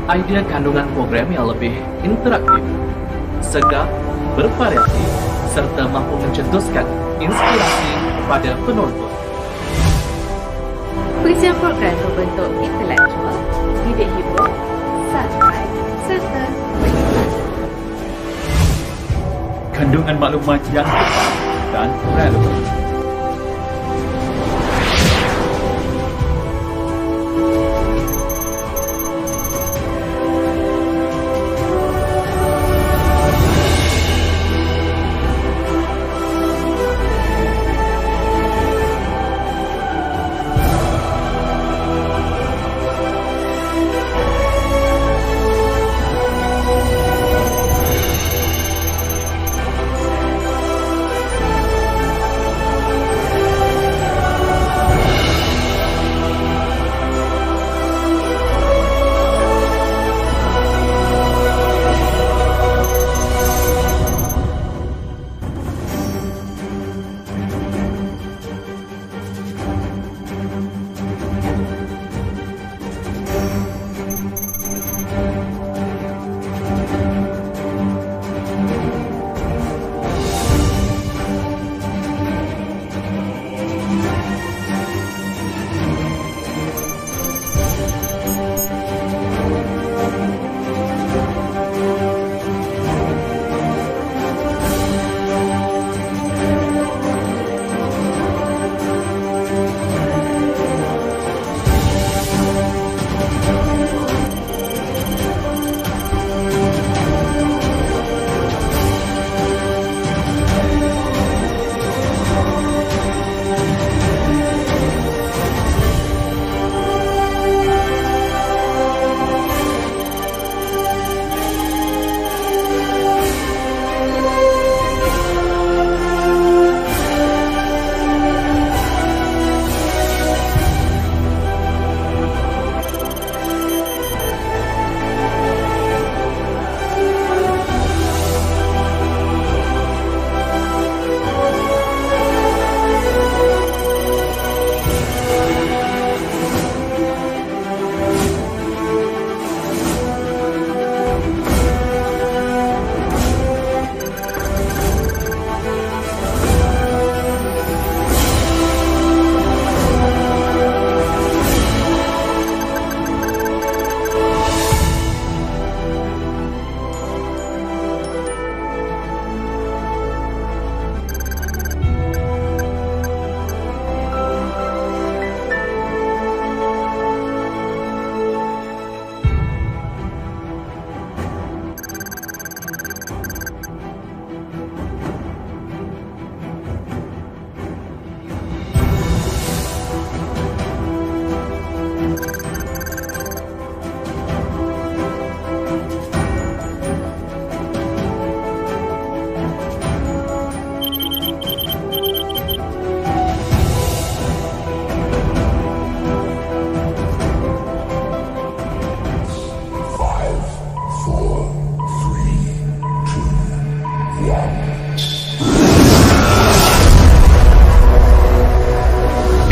idea kandungan program yang lebih interaktif, segar, bervariasi serta mampu mencetuskan inspirasi kepada penonton. Puisian program berbentuk intelektual, didik hibur, santai serta berhikmat. Kandungan maklumat yang tepat dan relevan.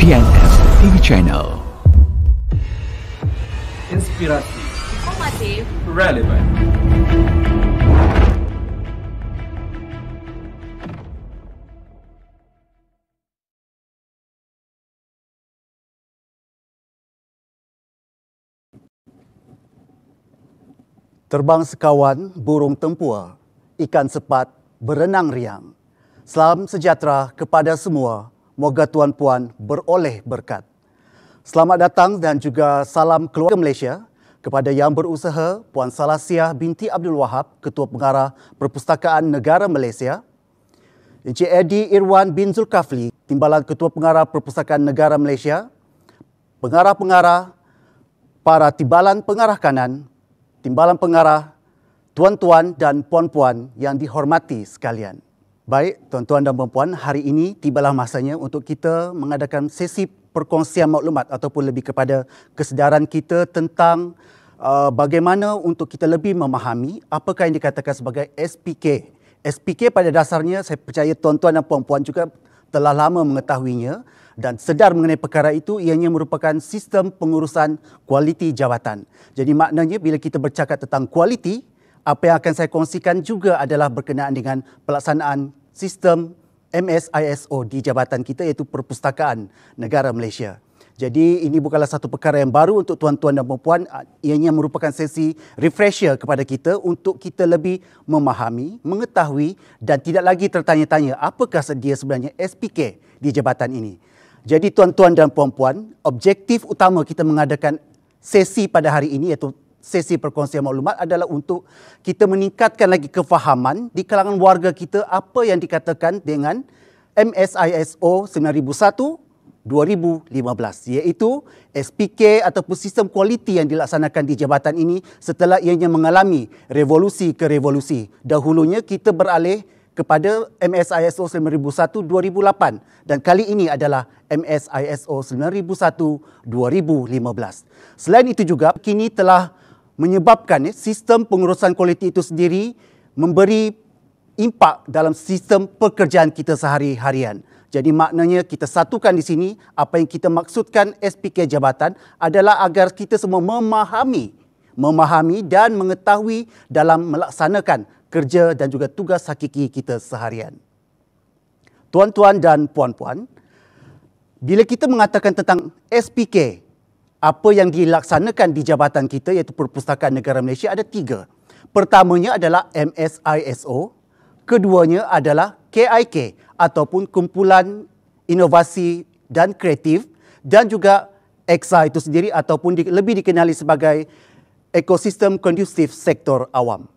PNS TV Channel. Inspirasi, Informatif, relevan. Terbang sekawan, burung tempua, ikan sepat, berenang riang. Salam sejahtera kepada semua. Moga tuan-puan beroleh berkat. Selamat datang dan juga salam keluarga Malaysia kepada Yang Berusaha Puan Salasiah binti Abdul Wahab, Ketua Pengarah Perpustakaan Negara Malaysia, Encik Eddie Irwan bin Zulkafli, Timbalan Ketua Pengarah Perpustakaan Negara Malaysia, pengarah-pengarah, para timbalan pengarah kanan, timbalan pengarah, tuan-tuan dan puan-puan yang dihormati sekalian. Baik, tuan-tuan dan puan-puan, hari ini tibalah masanya untuk kita mengadakan sesi perkongsian maklumat ataupun lebih kepada kesedaran kita tentang bagaimana untuk kita lebih memahami apakah yang dikatakan sebagai SPK. SPK pada dasarnya saya percaya tuan-tuan dan puan-puan juga telah lama mengetahuinya, dan sedar mengenai perkara itu, ianya merupakan sistem pengurusan kualiti jabatan. Jadi maknanya bila kita bercakap tentang kualiti, apa yang akan saya kongsikan juga adalah berkenaan dengan pelaksanaan sistem MSISO di jabatan kita, iaitu Perpustakaan Negara Malaysia. Jadi ini bukanlah satu perkara yang baru untuk tuan-tuan dan puan-puan. Ianya merupakan sesi refresher kepada kita untuk kita lebih memahami, mengetahui dan tidak lagi tertanya-tanya apakah dia sebenarnya SPK di jabatan ini. Jadi tuan-tuan dan puan-puan, objektif utama kita mengadakan sesi pada hari ini iaitu sesi perkongsian maklumat adalah untuk kita meningkatkan lagi kefahaman di kalangan warga kita apa yang dikatakan dengan MSISO 9001/2015, iaitu SPK ataupun sistem kualiti yang dilaksanakan di jabatan ini setelah ianya mengalami revolusi ke revolusi. Dahulunya kita beralih kepada MSISO 9001/2008 dan kali ini adalah MSISO 9001/2015. Selain itu juga, kini telah menyebabkan sistem pengurusan kualiti itu sendiri memberi impak dalam sistem pekerjaan kita sehari-harian. Jadi maknanya kita satukan di sini, apa yang kita maksudkan SPK jabatan adalah agar kita semua memahami dan mengetahui dalam melaksanakan kerja dan juga tugas hakiki kita seharian. Tuan-tuan dan puan-puan, bila kita mengatakan tentang SPK, apa yang dilaksanakan di jabatan kita iaitu Perpustakaan Negara Malaysia ada 3. Pertamanya adalah MSISO, keduanya adalah KIK ataupun Kumpulan Inovasi dan Kreatif, dan juga EXA itu sendiri ataupun lebih dikenali sebagai Ekosistem Kondusif Sektor Awam.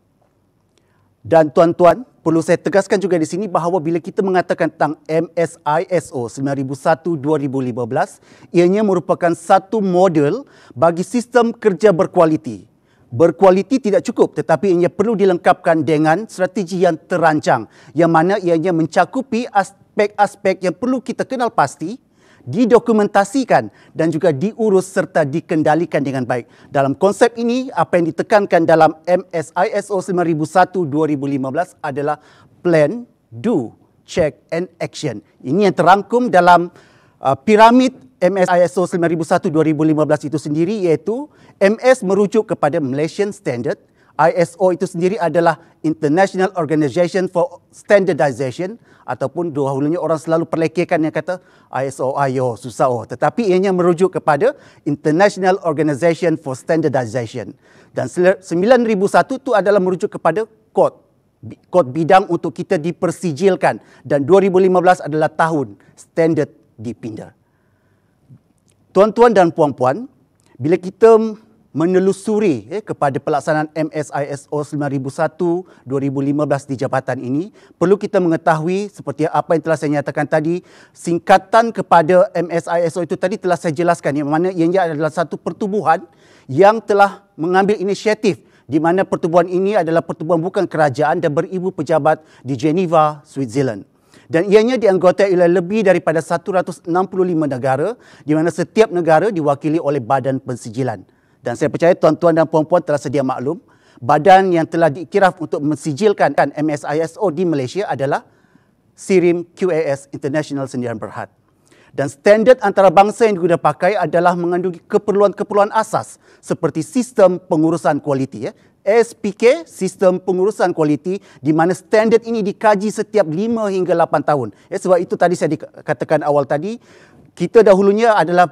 Dan tuan-tuan, perlu saya tegaskan juga di sini bahawa bila kita mengatakan tentang MSISO 9001/2015, ianya merupakan satu model bagi sistem kerja berkualiti. Berkualiti tidak cukup, tetapi ianya perlu dilengkapkan dengan strategi yang terancang, yang mana ianya mencakupi aspek-aspek yang perlu kita kenal pasti, didokumentasikan dan juga diurus serta dikendalikan dengan baik. Dalam konsep ini, apa yang ditekankan dalam MSISO 9001/2015 adalah Plan, Do, Check and Action. Ini yang terangkum dalam piramid MSISO 9001/2015 itu sendiri, iaitu MS merujuk kepada Malaysian Standard, ISO itu sendiri adalah International Organization for Standardization, ataupun dahulunya orang selalu perlekehkan yang kata ISO, ayo, susah tetapi ianya merujuk kepada International Organization for Standardization. Dan 9001 itu adalah merujuk kepada kod bidang untuk kita dipersijilkan, dan 2015 adalah tahun standard dipindah. Tuan-tuan dan puan-puan, bila kita menelusuri kepada pelaksanaan MSISO 9001/2015 di jabatan ini, perlu kita mengetahui seperti apa yang telah saya nyatakan tadi, singkatan kepada MSISO itu tadi telah saya jelaskan, yang mana ianya adalah satu pertubuhan yang telah mengambil inisiatif, di mana pertubuhan ini adalah pertubuhan bukan kerajaan dan beribu pejabat di Geneva, Switzerland. Dan ianya dianggotai oleh lebih daripada 165 negara, di mana setiap negara diwakili oleh badan pensijilan. Dan saya percaya tuan-tuan dan puan-puan telah sedia maklum, badan yang telah diiktiraf untuk mensijilkan MSISO di Malaysia adalah SIRIM QAS International Sendirian Berhad. Dan standard antarabangsa yang digunakan pakai adalah mengandungi keperluan-keperluan asas seperti sistem pengurusan kualiti. SPK, sistem pengurusan kualiti, di mana standard ini dikaji setiap 5 hingga 8 tahun. Sebab itu tadi saya dikatakan awal tadi, kita dahulunya adalah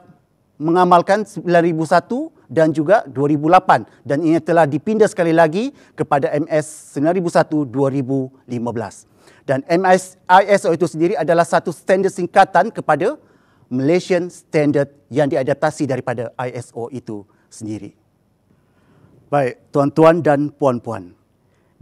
mengamalkan 9001 dan juga 2008, dan ini telah dipindah sekali lagi kepada MS 9001/2015. Dan MSISO itu sendiri adalah satu standard singkatan kepada Malaysian Standard yang diadaptasi daripada ISO itu sendiri. Baik, tuan-tuan dan puan-puan,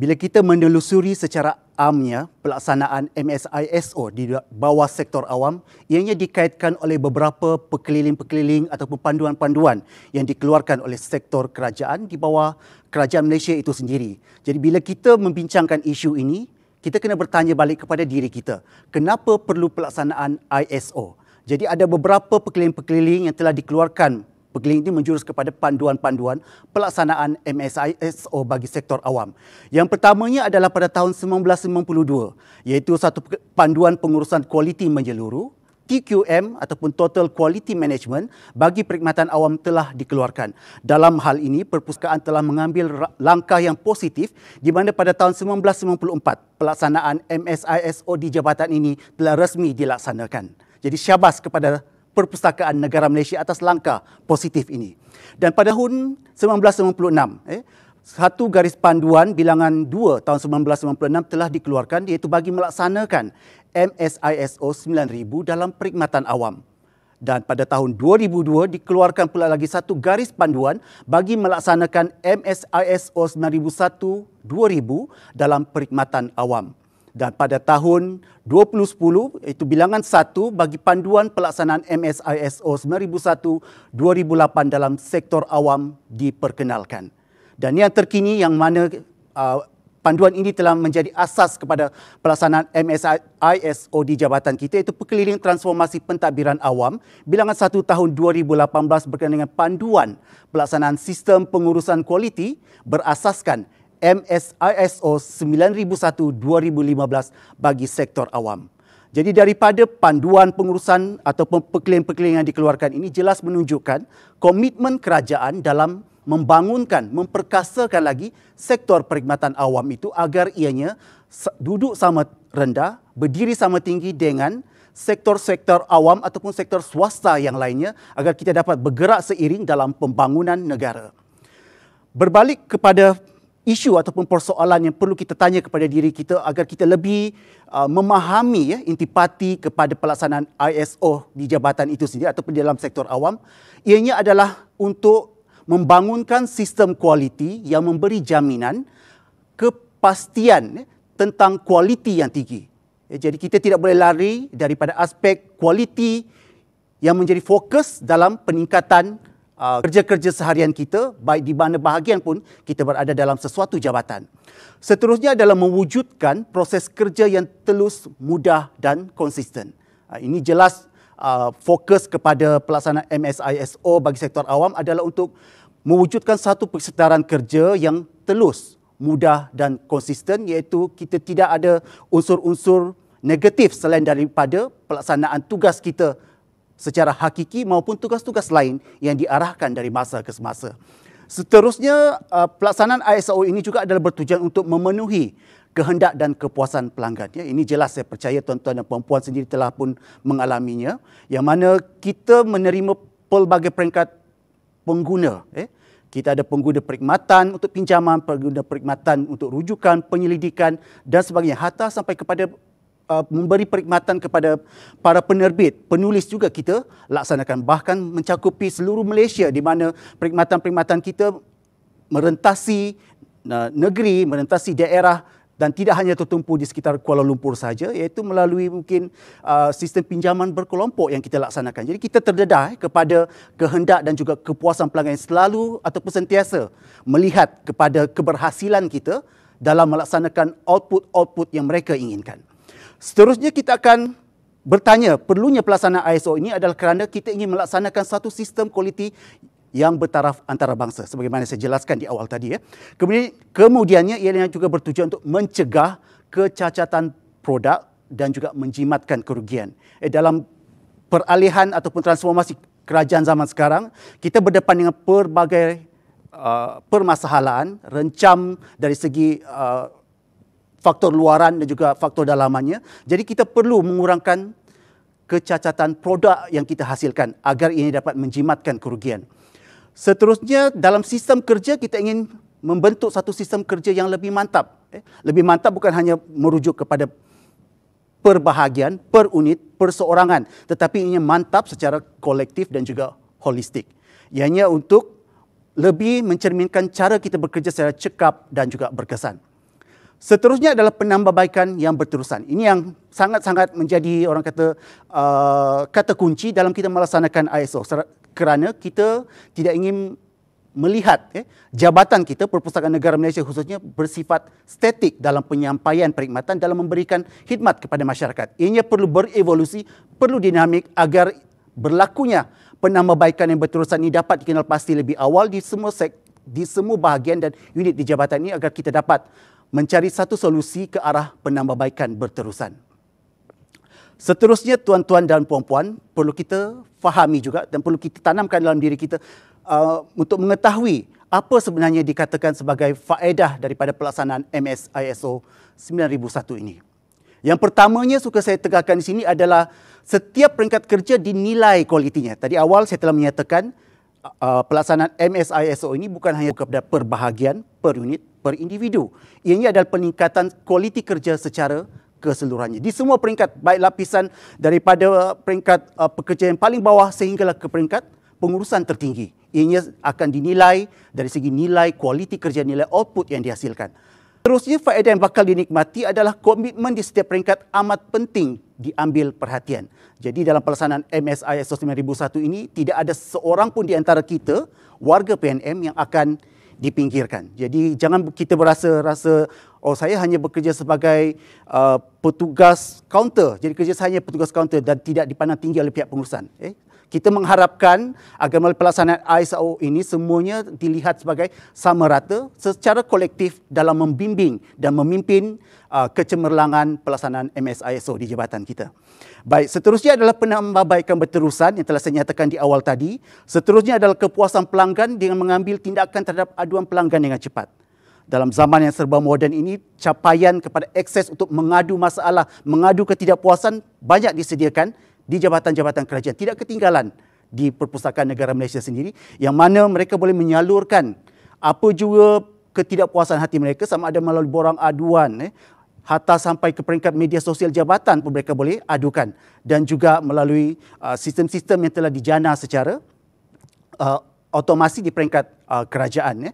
bila kita menelusuri secara amnya pelaksanaan MSISO di bawah sektor awam, ianya dikaitkan oleh beberapa pekeliling-pekeliling ataupun panduan-panduan yang dikeluarkan oleh sektor kerajaan di bawah kerajaan Malaysia itu sendiri. Jadi bila kita membincangkan isu ini, kita kena bertanya balik kepada diri kita, kenapa perlu pelaksanaan ISO? Jadi ada beberapa pekeliling-pekeliling yang telah dikeluarkan. Pekeliling ini menjurus kepada panduan-panduan pelaksanaan MSISO bagi sektor awam. Yang pertamanya adalah pada tahun 1992, iaitu satu panduan pengurusan kualiti menyeluruh. TQM ataupun Total Quality Management bagi perkhidmatan awam telah dikeluarkan. Dalam hal ini, perpustakaan telah mengambil langkah yang positif di mana pada tahun 1994 pelaksanaan MSISO di jabatan ini telah resmi dilaksanakan. Jadi syabas kepada Perpustakaan Negara Malaysia atas langkah positif ini. Dan pada tahun 1996, satu garis panduan bilangan 2 tahun 1996 telah dikeluarkan iaitu bagi melaksanakan MSISO 9000 dalam perkhidmatan awam. Dan pada tahun 2002 dikeluarkan pula lagi satu garis panduan bagi melaksanakan MSISO 9001-2000 dalam perkhidmatan awam. Dan pada tahun 2010 iaitu bilangan 1 bagi panduan pelaksanaan MSISO 9001-2008 dalam sektor awam diperkenalkan. Dan yang terkini yang mana panduan ini telah menjadi asas kepada pelaksanaan MSISO di jabatan kita iaitu Perkeliling Transformasi Pentadbiran Awam bilangan 1 tahun 2018 berkenaan dengan panduan pelaksanaan sistem pengurusan kualiti berasaskan MSISO 9001-2015 bagi sektor awam. Jadi daripada panduan pengurusan ataupun perkeliling-perkeliling yang dikeluarkan ini jelas menunjukkan komitmen kerajaan dalam membangunkan, memperkasakan lagi sektor perkhidmatan awam itu agar ianya duduk sama rendah, berdiri sama tinggi dengan sektor-sektor awam ataupun sektor swasta yang lainnya agar kita dapat bergerak seiring dalam pembangunan negara. Berbalik kepada isu ataupun persoalan yang perlu kita tanya kepada diri kita agar kita lebih memahami intipati kepada pelaksanaan ISO di jabatan itu sendiri ataupun di dalam sektor awam, ianya adalah untuk membangunkan sistem kualiti yang memberi jaminan kepastian tentang kualiti yang tinggi. Jadi kita tidak boleh lari daripada aspek kualiti yang menjadi fokus dalam peningkatan kerja-kerja seharian kita, baik di mana bahagian pun kita berada dalam sesuatu jabatan. Seterusnya adalah mewujudkan proses kerja yang telus, mudah dan konsisten. Ini jelas fokus kepada pelaksanaan MSISO bagi sektor awam adalah untuk mewujudkan satu persekitaran kerja yang telus, mudah dan konsisten iaitu kita tidak ada unsur-unsur negatif selain daripada pelaksanaan tugas kita secara hakiki maupun tugas-tugas lain yang diarahkan dari masa ke semasa. Seterusnya, pelaksanaan ISO ini juga adalah bertujuan untuk memenuhi kehendak dan kepuasan pelanggan. Ini jelas saya percaya tuan-tuan dan puan-puan sendiri telah pun mengalaminya, yang mana kita menerima pelbagai peringkat pengguna. Kita ada pengguna perkhidmatan untuk pinjaman, pengguna perkhidmatan untuk rujukan, penyelidikan dan sebagainya. Hatta sampai kepada memberi perkhidmatan kepada para penerbit, penulis juga kita laksanakan. Bahkan mencakupi seluruh Malaysia di mana perkhidmatan-perkhidmatan kita merentasi negeri, merentasi daerah dan tidak hanya tertumpu di sekitar Kuala Lumpur saja, iaitu melalui mungkin sistem pinjaman berkelompok yang kita laksanakan. Jadi kita terdedah kepada kehendak dan juga kepuasan pelanggan yang selalu ataupun sentiasa melihat kepada keberhasilan kita dalam melaksanakan output-output yang mereka inginkan. Seterusnya kita akan bertanya perlunya pelaksanaan ISO ini adalah kerana kita ingin melaksanakan satu sistem kualiti yang bertaraf antarabangsa sebagaimana saya jelaskan di awal tadi. Kemudiannya ia juga bertujuan untuk mencegah kecacatan produk dan juga menjimatkan kerugian. Dalam peralihan ataupun transformasi kerajaan zaman sekarang, kita berdepan dengan pelbagai permasalahan, rencam dari segi faktor luaran dan juga faktor dalamannya. Jadi kita perlu mengurangkan kecacatan produk yang kita hasilkan agar ini dapat menjimatkan kerugian. Seterusnya, dalam sistem kerja kita ingin membentuk satu sistem kerja yang lebih mantap. Lebih mantap bukan hanya merujuk kepada per bahagian, per unit, perseorangan, tetapi ini mantap secara kolektif dan juga holistik. Ianya untuk lebih mencerminkan cara kita bekerja secara cekap dan juga berkesan. Seterusnya adalah penambahbaikan yang berterusan. Ini yang sangat-sangat menjadi orang kata kata kunci dalam kita melaksanakan ISO. Kerana kita tidak ingin melihat jabatan kita, Perpustakaan Negara Malaysia khususnya, bersifat statik dalam penyampaian perkhidmatan dalam memberikan khidmat kepada masyarakat. Ianya perlu berevolusi, perlu dinamik agar berlakunya penambahbaikan yang berterusan ini dapat dikenal pasti lebih awal di semua bahagian dan unit di jabatan ini agar kita dapat mencari satu solusi ke arah penambahbaikan berterusan. Seterusnya, tuan-tuan dan puan-puan, perlu kita fahami juga dan perlu kita tanamkan dalam diri kita untuk mengetahui apa sebenarnya dikatakan sebagai faedah daripada pelaksanaan MSISO 9001 ini. Yang pertamanya suka saya tegakkan di sini adalah setiap peringkat kerja dinilai kualitinya. Tadi awal saya telah menyatakan pelaksanaan MSISO ini bukan hanya kepada per bahagian, per unit, per individu. Ianya adalah peningkatan kualiti kerja secara keseluruhannya. Di semua peringkat, baik lapisan daripada peringkat pekerja yang paling bawah sehinggalah ke peringkat pengurusan tertinggi. Ianya akan dinilai dari segi nilai kualiti kerja, nilai output yang dihasilkan. Terusnya, faedah yang bakal dinikmati adalah komitmen di setiap peringkat amat penting diambil perhatian. Jadi dalam pelaksanaan MSISO 9001 ini, tidak ada seorang pun di antara kita, warga PNM, yang akan dipinggirkan. Jadi jangan kita berasa oh saya hanya bekerja sebagai petugas kaunter. Jadi kerja saya hanya petugas kaunter dan tidak dipandang tinggi oleh pihak pengurusan. Kita mengharapkan agar melalui pelaksanaan ISO ini semuanya dilihat sebagai sama rata secara kolektif dalam membimbing dan memimpin kecemerlangan pelaksanaan MSISO di jabatan kita. Baik, seterusnya adalah penambahbaikan berterusan yang telah saya nyatakan di awal tadi. Seterusnya adalah kepuasan pelanggan dengan mengambil tindakan terhadap aduan pelanggan dengan cepat. Dalam zaman yang serba moden ini, capaian kepada akses untuk mengadu masalah, mengadu ketidakpuasan banyak disediakan di jabatan-jabatan kerajaan. Tidak ketinggalan di Perpustakaan Negara Malaysia sendiri, yang mana mereka boleh menyalurkan apa juga ketidakpuasan hati mereka, sama ada melalui borang aduan, hatta sampai ke peringkat media sosial jabatan pun mereka boleh adukan, dan juga melalui sistem-sistem yang telah dijana secara otomasi di peringkat kerajaan.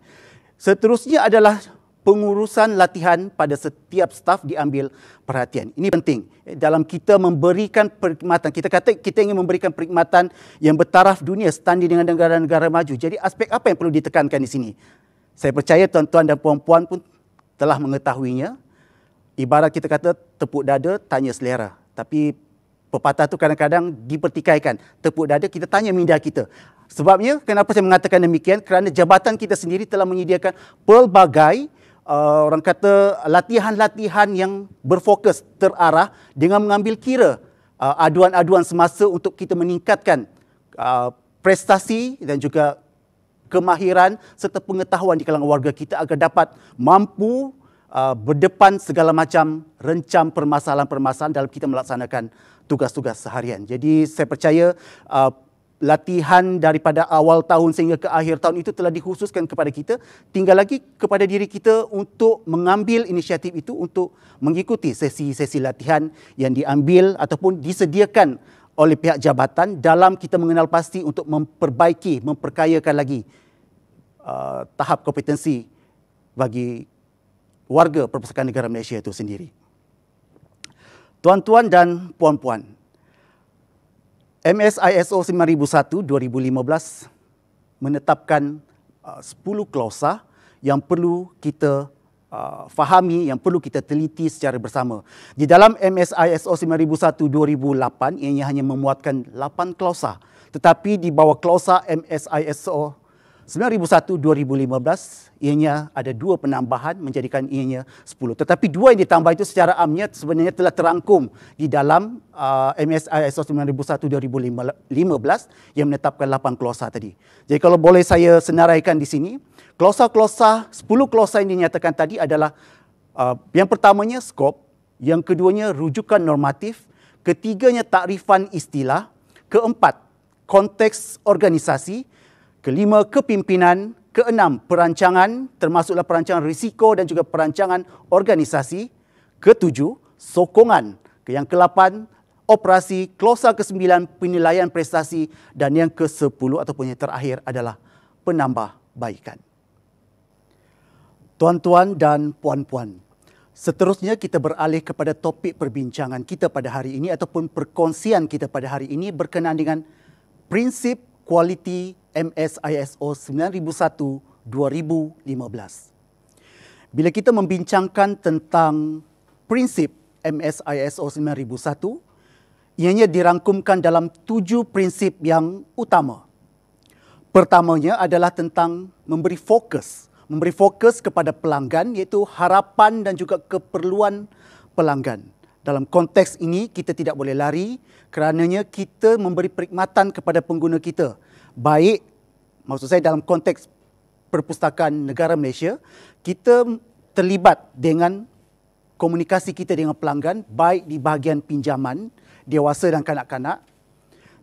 Seterusnya adalah pengurusan latihan pada setiap staf diambil perhatian. Ini penting dalam kita memberikan perkhidmatan. Kita kata kita ingin memberikan perkhidmatan yang bertaraf dunia, setanding dengan negara-negara maju. Jadi aspek apa yang perlu ditekankan di sini? Saya percaya tuan-tuan dan puan-puan pun telah mengetahuinya. Ibarat kita kata tepuk dada, tanya selera. Tapi pepatah itu kadang-kadang dipertikaikan. Tepuk dada, kita tanya minda kita. Sebabnya, kenapa saya mengatakan demikian? Kerana jabatan kita sendiri telah menyediakan pelbagai orang kata latihan-latihan yang berfokus, terarah dengan mengambil kira aduan-aduan semasa untuk kita meningkatkan prestasi dan juga kemahiran serta pengetahuan di kalangan warga kita agar dapat mampu berdepan segala macam rencam permasalahan-permasalahan dalam kita melaksanakan tugas-tugas seharian. Jadi saya percaya latihan daripada awal tahun sehingga ke akhir tahun itu telah dikhususkan kepada kita. Tinggal lagi kepada diri kita untuk mengambil inisiatif itu untuk mengikuti sesi-sesi latihan yang diambil ataupun disediakan oleh pihak jabatan dalam kita mengenal pasti untuk memperbaiki, memperkayakan lagi tahap kompetensi bagi warga Perpustakaan Negara Malaysia itu sendiri. Tuan-tuan dan puan-puan, MSISO 9001 2015 menetapkan 10 klausa yang perlu kita fahami, yang perlu kita teliti secara bersama. Di dalam MSISO 9001 2008, ianya hanya memuatkan 8 klausa. Tetapi di bawah klausa MSISO 9001 2015, ianya ada 2 penambahan menjadikan ianya 10. Tetapi 2 yang ditambah itu secara amnya sebenarnya telah terangkum di dalam MSISO 9001 2015 yang menetapkan 8 klausa tadi. Jadi kalau boleh saya senaraikan di sini, klausa-klausa, 10 klausa yang dinyatakan tadi adalah yang pertamanya skop, yang keduanya rujukan normatif, ketiganya takrifan istilah, keempat konteks organisasi, kelima, kepimpinan. Keenam, perancangan, termasuklah perancangan risiko dan juga perancangan organisasi. Ketujuh, sokongan. Yang ke-8, operasi. Klausa ke-9, penilaian prestasi. Dan yang ke-10 ataupun yang terakhir adalah penambahbaikan. Tuan-tuan dan puan-puan, seterusnya kita beralih kepada topik perbincangan kita pada hari ini ataupun perkongsian kita pada hari ini berkenaan dengan prinsip kualiti MSISO 9001 2015. Bila kita membincangkan tentang prinsip MSISO 9001, ianya dirangkumkan dalam 7 prinsip yang utama. Pertamanya adalah tentang memberi fokus kepada pelanggan, iaitu harapan dan juga keperluan pelanggan. Dalam konteks ini, kita tidak boleh lari kerananya kita memberi perkhidmatan kepada pengguna kita. Baik, maksud saya dalam konteks Perpustakaan Negara Malaysia, kita terlibat dengan komunikasi kita dengan pelanggan, baik di bahagian pinjaman, dewasa dan kanak-kanak,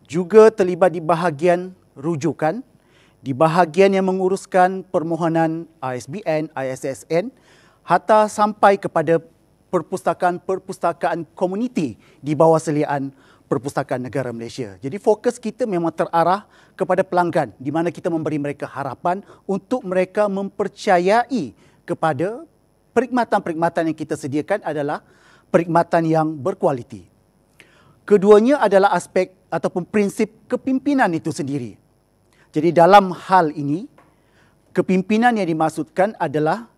juga terlibat di bahagian rujukan, di bahagian yang menguruskan permohonan ISBN, ISSN, hatta sampai kepada perpustakaan komuniti di bawah seliaan Perpustakaan Negara Malaysia. Jadi fokus kita memang terarah kepada pelanggan di mana kita memberi mereka harapan untuk mereka mempercayai kepada perkhidmatan-perkhidmatan yang kita sediakan adalah perkhidmatan yang berkualiti. Keduanya adalah aspek ataupun prinsip kepimpinan itu sendiri. Jadi dalam hal ini, kepimpinan yang dimaksudkan adalah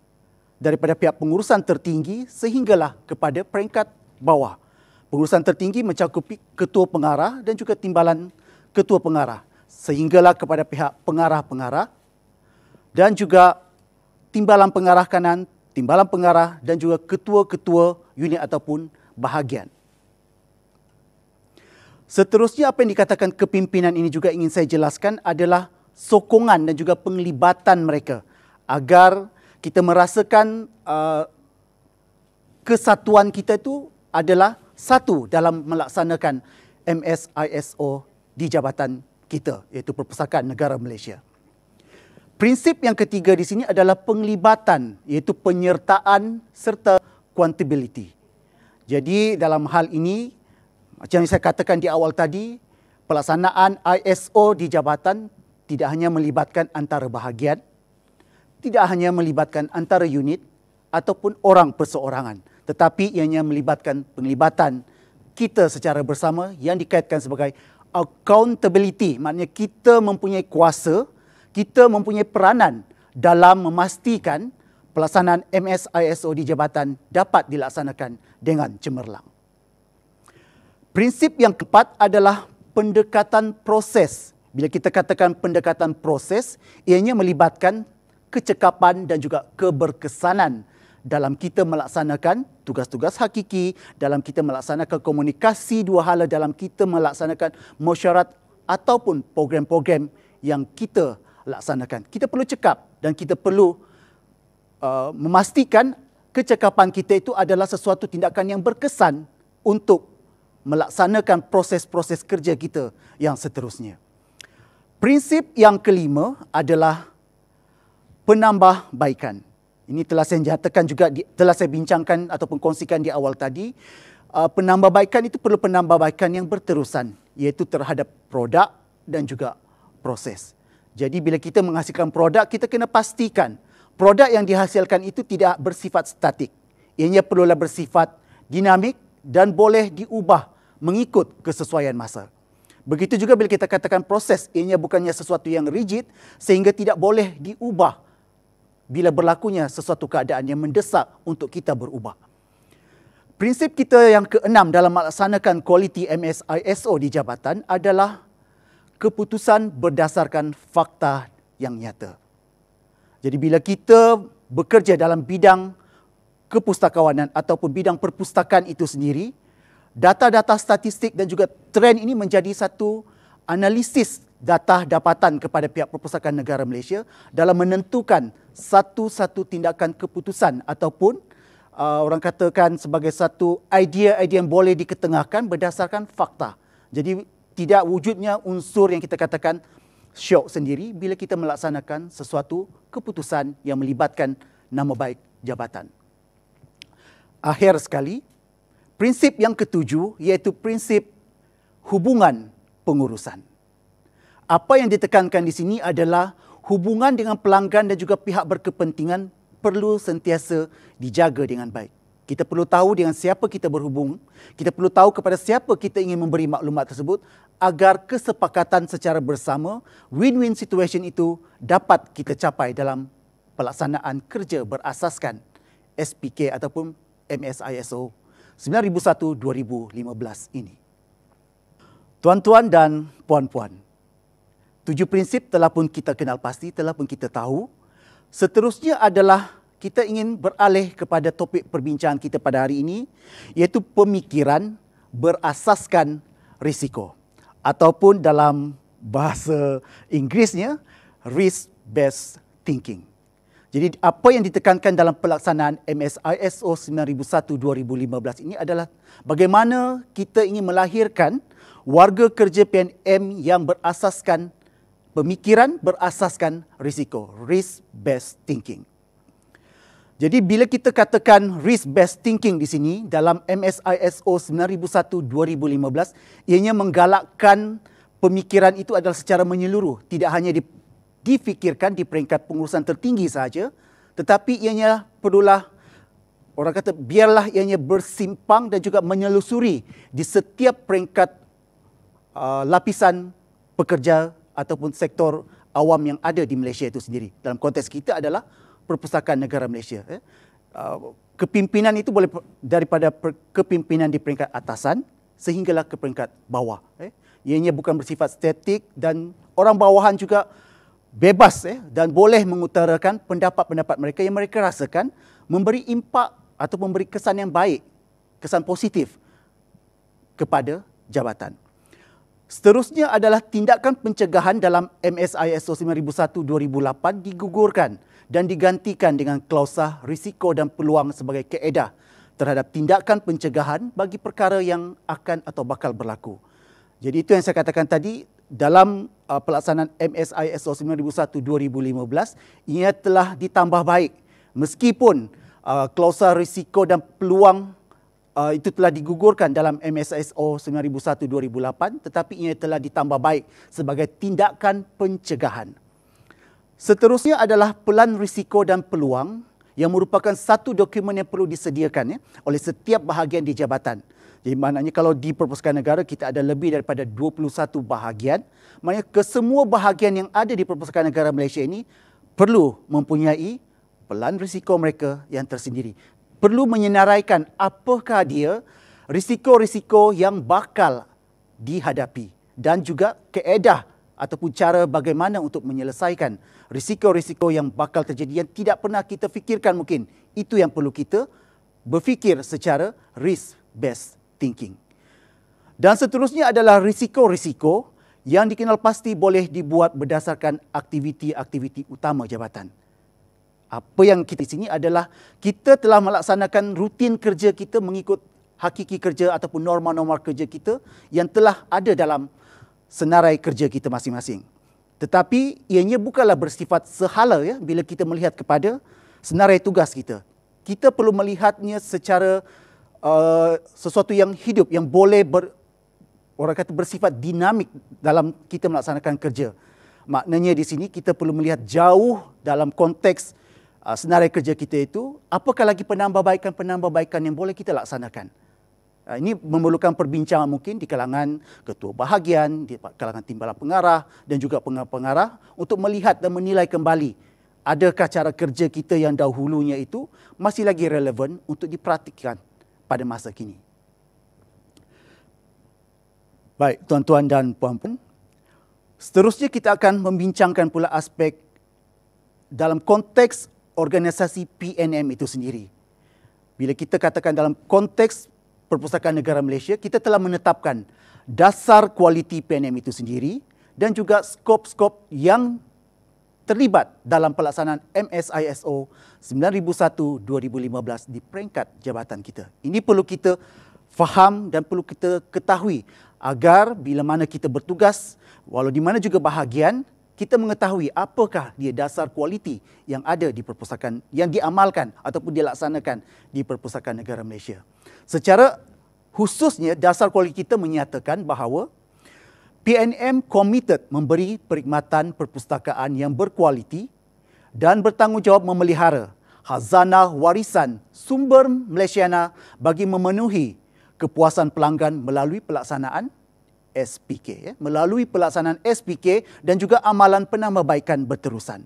daripada pihak pengurusan tertinggi sehinggalah kepada peringkat bawah. Pengurusan tertinggi mencakupi ketua pengarah dan juga timbalan ketua pengarah, sehinggalah kepada pihak pengarah-pengarah dan juga timbalan pengarah kanan, timbalan pengarah dan juga ketua-ketua unit ataupun bahagian. Seterusnya, apa yang dikatakan kepimpinan ini juga ingin saya jelaskan adalah sokongan dan juga penglibatan mereka agar kita merasakan kesatuan kita itu adalah satu dalam melaksanakan MSISO di jabatan kita, iaitu Perpustakaan Negara Malaysia. Prinsip yang ketiga di sini adalah penglibatan, iaitu penyertaan serta accountability. Jadi dalam hal ini, macam yang saya katakan di awal tadi, pelaksanaan ISO di jabatan tidak hanya melibatkan antara bahagian, tidak hanya melibatkan antara unit ataupun orang perseorangan, tetapi ianya melibatkan penglibatan kita secara bersama yang dikaitkan sebagai accountability. Maknanya kita mempunyai kuasa, kita mempunyai peranan dalam memastikan pelaksanaan MSISO di jabatan dapat dilaksanakan dengan cemerlang. Prinsip yang keempat adalah pendekatan proses. Bila kita katakan pendekatan proses, ianya melibatkan kecekapan dan juga keberkesanan dalam kita melaksanakan tugas-tugas hakiki, dalam kita melaksanakan komunikasi dua hala, dalam kita melaksanakan mesyuarat ataupun program-program yang kita laksanakan. Kita perlu cekap dan kita perlu memastikan kecekapan kita itu adalah sesuatu tindakan yang berkesan untuk melaksanakan proses-proses kerja kita yang seterusnya. Prinsip yang kelima adalah penambahbaikan. Ini telah saya nyatakan juga, telah saya bincangkan ataupun kongsikan di awal tadi. Penambahbaikan itu perlu penambahbaikan yang berterusan, iaitu terhadap produk dan juga proses. Jadi bila kita menghasilkan produk, kita kena pastikan produk yang dihasilkan itu tidak bersifat statik. Ianya perlulah bersifat dinamik dan boleh diubah mengikut kesesuaian masa. Begitu juga bila kita katakan proses, ianya bukannya sesuatu yang rigid sehingga tidak boleh diubah bila berlakunya sesuatu keadaan yang mendesak untuk kita berubah. Prinsip kita yang keenam dalam melaksanakan kualiti MSISO di jabatan adalah keputusan berdasarkan fakta yang nyata. Jadi bila kita bekerja dalam bidang kepustakawanan ataupun bidang perpustakaan itu sendiri, data-data statistik dan juga trend ini menjadi satu analisis data dapatan kepada pihak Perpustakaan Negara Malaysia dalam menentukan satu-satu tindakan keputusan ataupun orang katakan sebagai satu idea-idea yang boleh diketengahkan berdasarkan fakta. Jadi tidak wujudnya unsur yang kita katakan syok sendiri bila kita melaksanakan sesuatu keputusan yang melibatkan nama baik jabatan. Akhir sekali, prinsip yang ketujuh iaitu prinsip hubungan pengurusan. Apa yang ditekankan di sini adalah hubungan dengan pelanggan dan juga pihak berkepentingan perlu sentiasa dijaga dengan baik. Kita perlu tahu dengan siapa kita berhubung, kita perlu tahu kepada siapa kita ingin memberi maklumat tersebut agar kesepakatan secara bersama, win-win situation itu dapat kita capai dalam pelaksanaan kerja berasaskan SPK ataupun MSISO 9001-2015 ini. Tuan-tuan dan puan-puan, 7 prinsip telah pun kita kenal pasti, telah pun kita tahu. Seterusnya adalah kita ingin beralih kepada topik perbincangan kita pada hari ini, iaitu pemikiran berasaskan risiko. Ataupun dalam bahasa Inggerisnya, risk-based thinking. Jadi apa yang ditekankan dalam pelaksanaan MSISO 9001-2015 ini adalah bagaimana kita ingin melahirkan warga kerja PNM yang berasaskan pemikiran berasaskan risiko, risk-based thinking. Jadi bila kita katakan risk-based thinking di sini dalam MSISO 9001-2015, ianya menggalakkan pemikiran itu adalah secara menyeluruh, tidak hanya difikirkan di peringkat pengurusan tertinggi sahaja, tetapi ianya perlulah, orang kata, biarlah ianya bersimpang dan juga menyelusuri di setiap peringkat lapisan pekerja ataupun sektor awam yang ada di Malaysia itu sendiri. Dalam konteks kita adalah Perpustakaan Negara Malaysia. Kepimpinan itu boleh daripada kepimpinan di peringkat atasan sehinggalah ke peringkat bawah. Ianya bukan bersifat statik dan orang bawahan juga bebas dan boleh mengutarakan pendapat-pendapat mereka yang mereka rasakan memberi impak atau memberi kesan yang baik, kesan positif kepada jabatan. Seterusnya adalah tindakan pencegahan dalam MSISO 9001-2008 digugurkan dan digantikan dengan klausa risiko dan peluang sebagai kaedah terhadap tindakan pencegahan bagi perkara yang akan atau bakal berlaku. Jadi itu yang saya katakan tadi, dalam pelaksanaan MSISO 9001-2015, ia telah ditambah baik meskipun klausa risiko dan peluang itu telah digugurkan dalam MSISO 9001-2008, tetapi ia telah ditambah baik sebagai tindakan pencegahan. Seterusnya adalah pelan risiko dan peluang yang merupakan satu dokumen yang perlu disediakan oleh setiap bahagian di jabatan. Jadi maknanya kalau di Perpustakaan Negara kita ada lebih daripada 21 bahagian, maknanya kesemua bahagian yang ada di Perpustakaan Negara Malaysia ini perlu mempunyai pelan risiko mereka yang tersendiri. Perlu menyenaraikan apakah dia risiko-risiko yang bakal dihadapi dan juga kaedah ataupun cara bagaimana untuk menyelesaikan risiko-risiko yang bakal terjadi yang tidak pernah kita fikirkan mungkin. Itu yang perlu kita berfikir secara risk-based thinking. Dan seterusnya adalah risiko-risiko yang dikenal pasti boleh dibuat berdasarkan aktiviti-aktiviti utama jabatan. Apa yang kita di sini adalah kita telah melaksanakan rutin kerja kita mengikut hakiki kerja ataupun norma-norma kerja kita yang telah ada dalam senarai kerja kita masing-masing. Tetapi ianya bukanlah bersifat sehala bila kita melihat kepada senarai tugas kita. Kita perlu melihatnya secara sesuatu yang hidup, yang boleh orang kata bersifat dinamik dalam kita melaksanakan kerja. Maknanya di sini kita perlu melihat jauh dalam konteks senarai kerja kita itu, apakah lagi penambahbaikan yang boleh kita laksanakan. Ini memerlukan perbincangan mungkin di kalangan ketua bahagian, di kalangan timbalan pengarah dan juga pengarah-pengarah untuk melihat dan menilai kembali adakah cara kerja kita yang dahulunya itu masih lagi relevan untuk diperhatikan pada masa kini. Baik, tuan-tuan dan puan-puan, seterusnya kita akan membincangkan pula aspek dalam konteks organisasi PNM itu sendiri. Bila kita katakan dalam konteks Perpustakaan Negara Malaysia, kita telah menetapkan dasar kualiti PNM itu sendiri dan juga skop-skop yang terlibat dalam pelaksanaan MSISO 9001-2015 di peringkat jabatan kita. Ini perlu kita faham dan perlu kita ketahui agar bila mana kita bertugas, walau di mana juga bahagian, kita mengetahui apakah dia dasar kualiti yang ada di perpustakaan, yang diamalkan ataupun dilaksanakan di Perpustakaan Negara Malaysia. Secara khususnya, dasar kualiti kita menyatakan bahawa PNM komited memberi perkhidmatan perpustakaan yang berkualiti dan bertanggungjawab memelihara khazanah warisan sumber Malaysiana bagi memenuhi kepuasan pelanggan melalui pelaksanaan SPK, melalui pelaksanaan SPK dan juga amalan penambahbaikan berterusan.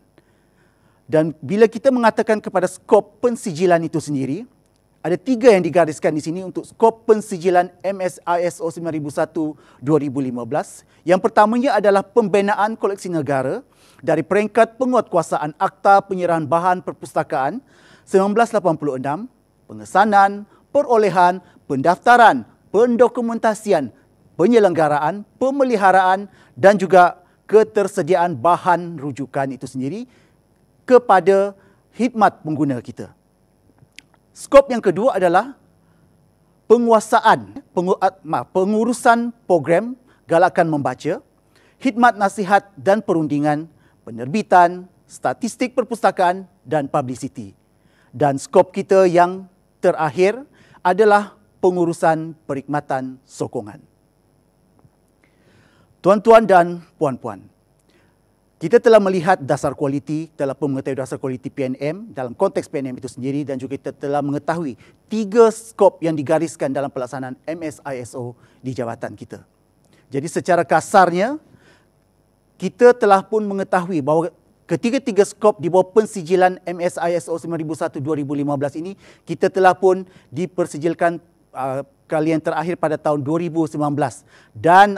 Dan bila kita mengatakan kepada skop pensijilan itu sendiri, ada 3 yang digariskan di sini untuk skop pensijilan MSISO 9001-2015. Yang pertamanya adalah pembinaan koleksi negara dari peringkat penguatkuasaan Akta Penyerahan Bahan Perpustakaan 1986, pengesanan, perolehan, pendaftaran, pendokumentasian, penyelenggaraan, pemeliharaan dan juga ketersediaan bahan rujukan itu sendiri kepada khidmat pengguna kita. Skop yang kedua adalah pengurusan program galakan membaca, khidmat nasihat dan perundingan, penerbitan, statistik perpustakaan dan publicity. Dan skop kita yang terakhir adalah pengurusan perkhidmatan sokongan. Tuan-tuan dan puan-puan, kita telah melihat dasar kualiti, telah pun mengetahui dasar kualiti PNM dalam konteks PNM itu sendiri dan juga kita telah mengetahui 3 skop yang digariskan dalam pelaksanaan MSISO di jabatan kita. Jadi secara kasarnya, kita telah pun mengetahui bahawa ketiga-tiga skop di bawah pensijilan MSISO 9001-2015 ini, kita telah pun dipersijilkan kali yang terakhir pada tahun 2019 dan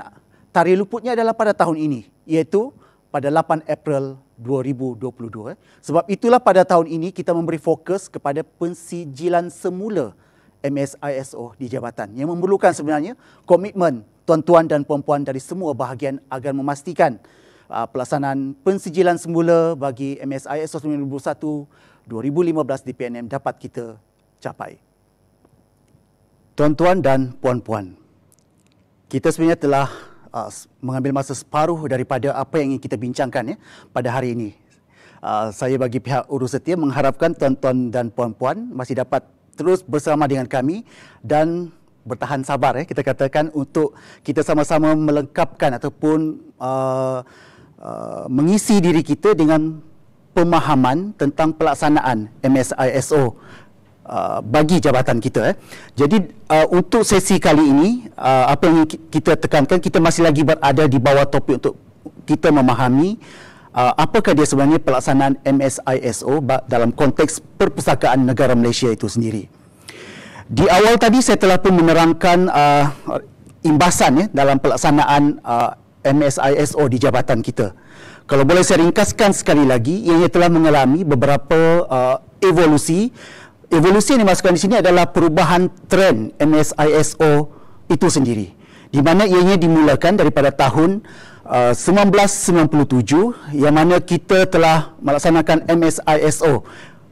tarikh luputnya adalah pada tahun ini, iaitu pada 8 April 2022. Sebab itulah pada tahun ini kita memberi fokus kepada pensijilan semula MSISO di jabatan yang memerlukan sebenarnya komitmen tuan-tuan dan puan-puan dari semua bahagian agar memastikan pelaksanaan pensijilan semula bagi MSISO 9001-2015 di PNM dapat kita capai. Tuan-tuan dan puan-puan, kita sebenarnya telah mengambil masa separuh daripada apa yang ingin kita bincangkan pada hari ini. Saya bagi pihak Urus Setia mengharapkan tuan-tuan dan puan-puan masih dapat terus bersama dengan kami dan bertahan sabar kita katakan untuk kita sama-sama melengkapkan ataupun mengisi diri kita dengan pemahaman tentang pelaksanaan MSISO bagi jabatan kita. Jadi untuk sesi kali ini, apa yang kita tekankan, kita masih lagi berada di bawah topik untuk kita memahami apakah dia sebenarnya pelaksanaan MSISO dalam konteks perpustakaan negara Malaysia itu sendiri. Di awal tadi saya telah pun menerangkan imbasan dalam pelaksanaan MSISO di jabatan kita. Kalau boleh saya ringkaskan sekali lagi, ianya telah mengalami beberapa evolusi. Evolusi yang dimasukkan di sini adalah perubahan trend MSISO itu sendiri, di mana ianya dimulakan daripada tahun 1997 yang mana kita telah melaksanakan MSISO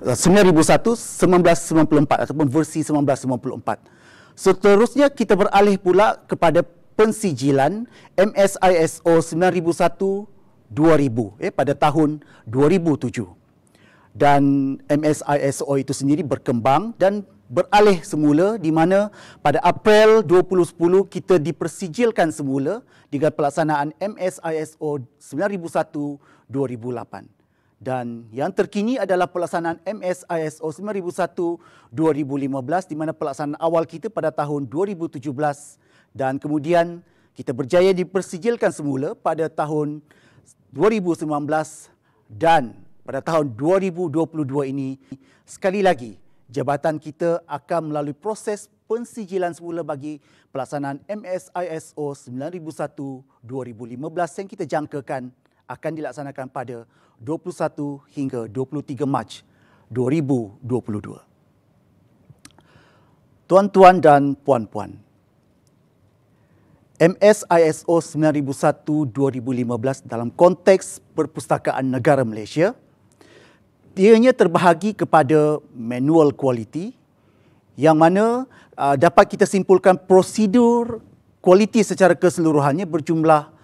9001-1994 ataupun versi 1994. Seterusnya kita beralih pula kepada pensijilan MSISO 9001-2000 pada tahun 2007. Dan MSISO itu sendiri berkembang dan beralih semula di mana pada April 2010 kita dipersijilkan semula dengan pelaksanaan MSISO 9001-2008. Dan yang terkini adalah pelaksanaan MSISO 9001-2015 di mana pelaksanaan awal kita pada tahun 2017 dan kemudian kita berjaya dipersijilkan semula pada tahun 2019 dan pada tahun 2022 ini, sekali lagi, jabatan kita akan melalui proses pensijilan semula bagi pelaksanaan MSISO 9001-2015 yang kita jangkakan akan dilaksanakan pada 21 hingga 23 Mac 2022. Tuan-tuan dan puan-puan, MSISO 9001-2015 dalam konteks perpustakaan negara Malaysia, ianya terbahagi kepada manual kualiti yang mana dapat kita simpulkan prosedur kualiti secara keseluruhannya berjumlah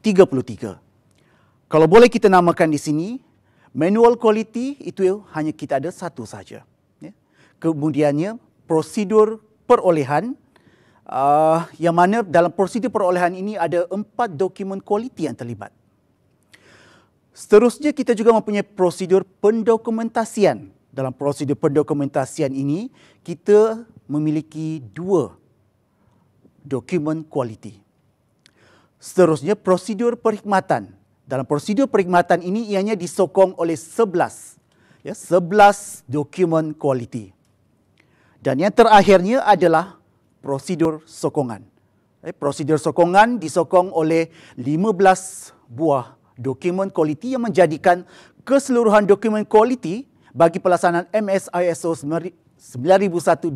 33. Kalau boleh kita namakan di sini, manual kualiti itu hanya kita ada satu saja. Kemudiannya prosedur perolehan yang mana dalam prosedur perolehan ini ada 4 dokumen kualiti yang terlibat. Seterusnya kita juga mempunyai prosedur pendokumentasian. Dalam prosedur pendokumentasian ini, kita memiliki 2 dokumen kualiti. Seterusnya prosedur perkhidmatan. Dalam prosedur perkhidmatan ini ianya disokong oleh 11 dokumen kualiti. Dan yang terakhirnya adalah prosedur sokongan. Prosedur sokongan disokong oleh 15 buah dokumen kualiti yang menjadikan keseluruhan dokumen kualiti bagi pelaksanaan MS-ISO 9001-2015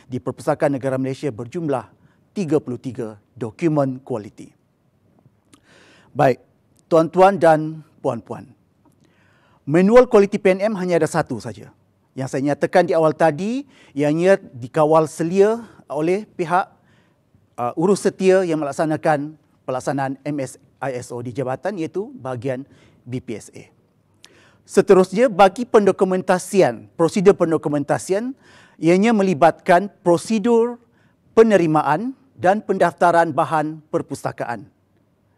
di Perpustakaan Negara Malaysia berjumlah 33 dokumen kualiti. Baik, tuan-tuan dan puan-puan. Manual kualiti PNM hanya ada satu saja. Yang saya nyatakan di awal tadi, ianya dikawal selia oleh pihak urus setia yang melaksanakan pelaksanaan MS-ISO di jabatan, iaitu bahagian BPSA. Seterusnya, bagi pendokumentasian, prosedur pendokumentasian, ianya melibatkan prosedur penerimaan dan pendaftaran bahan perpustakaan.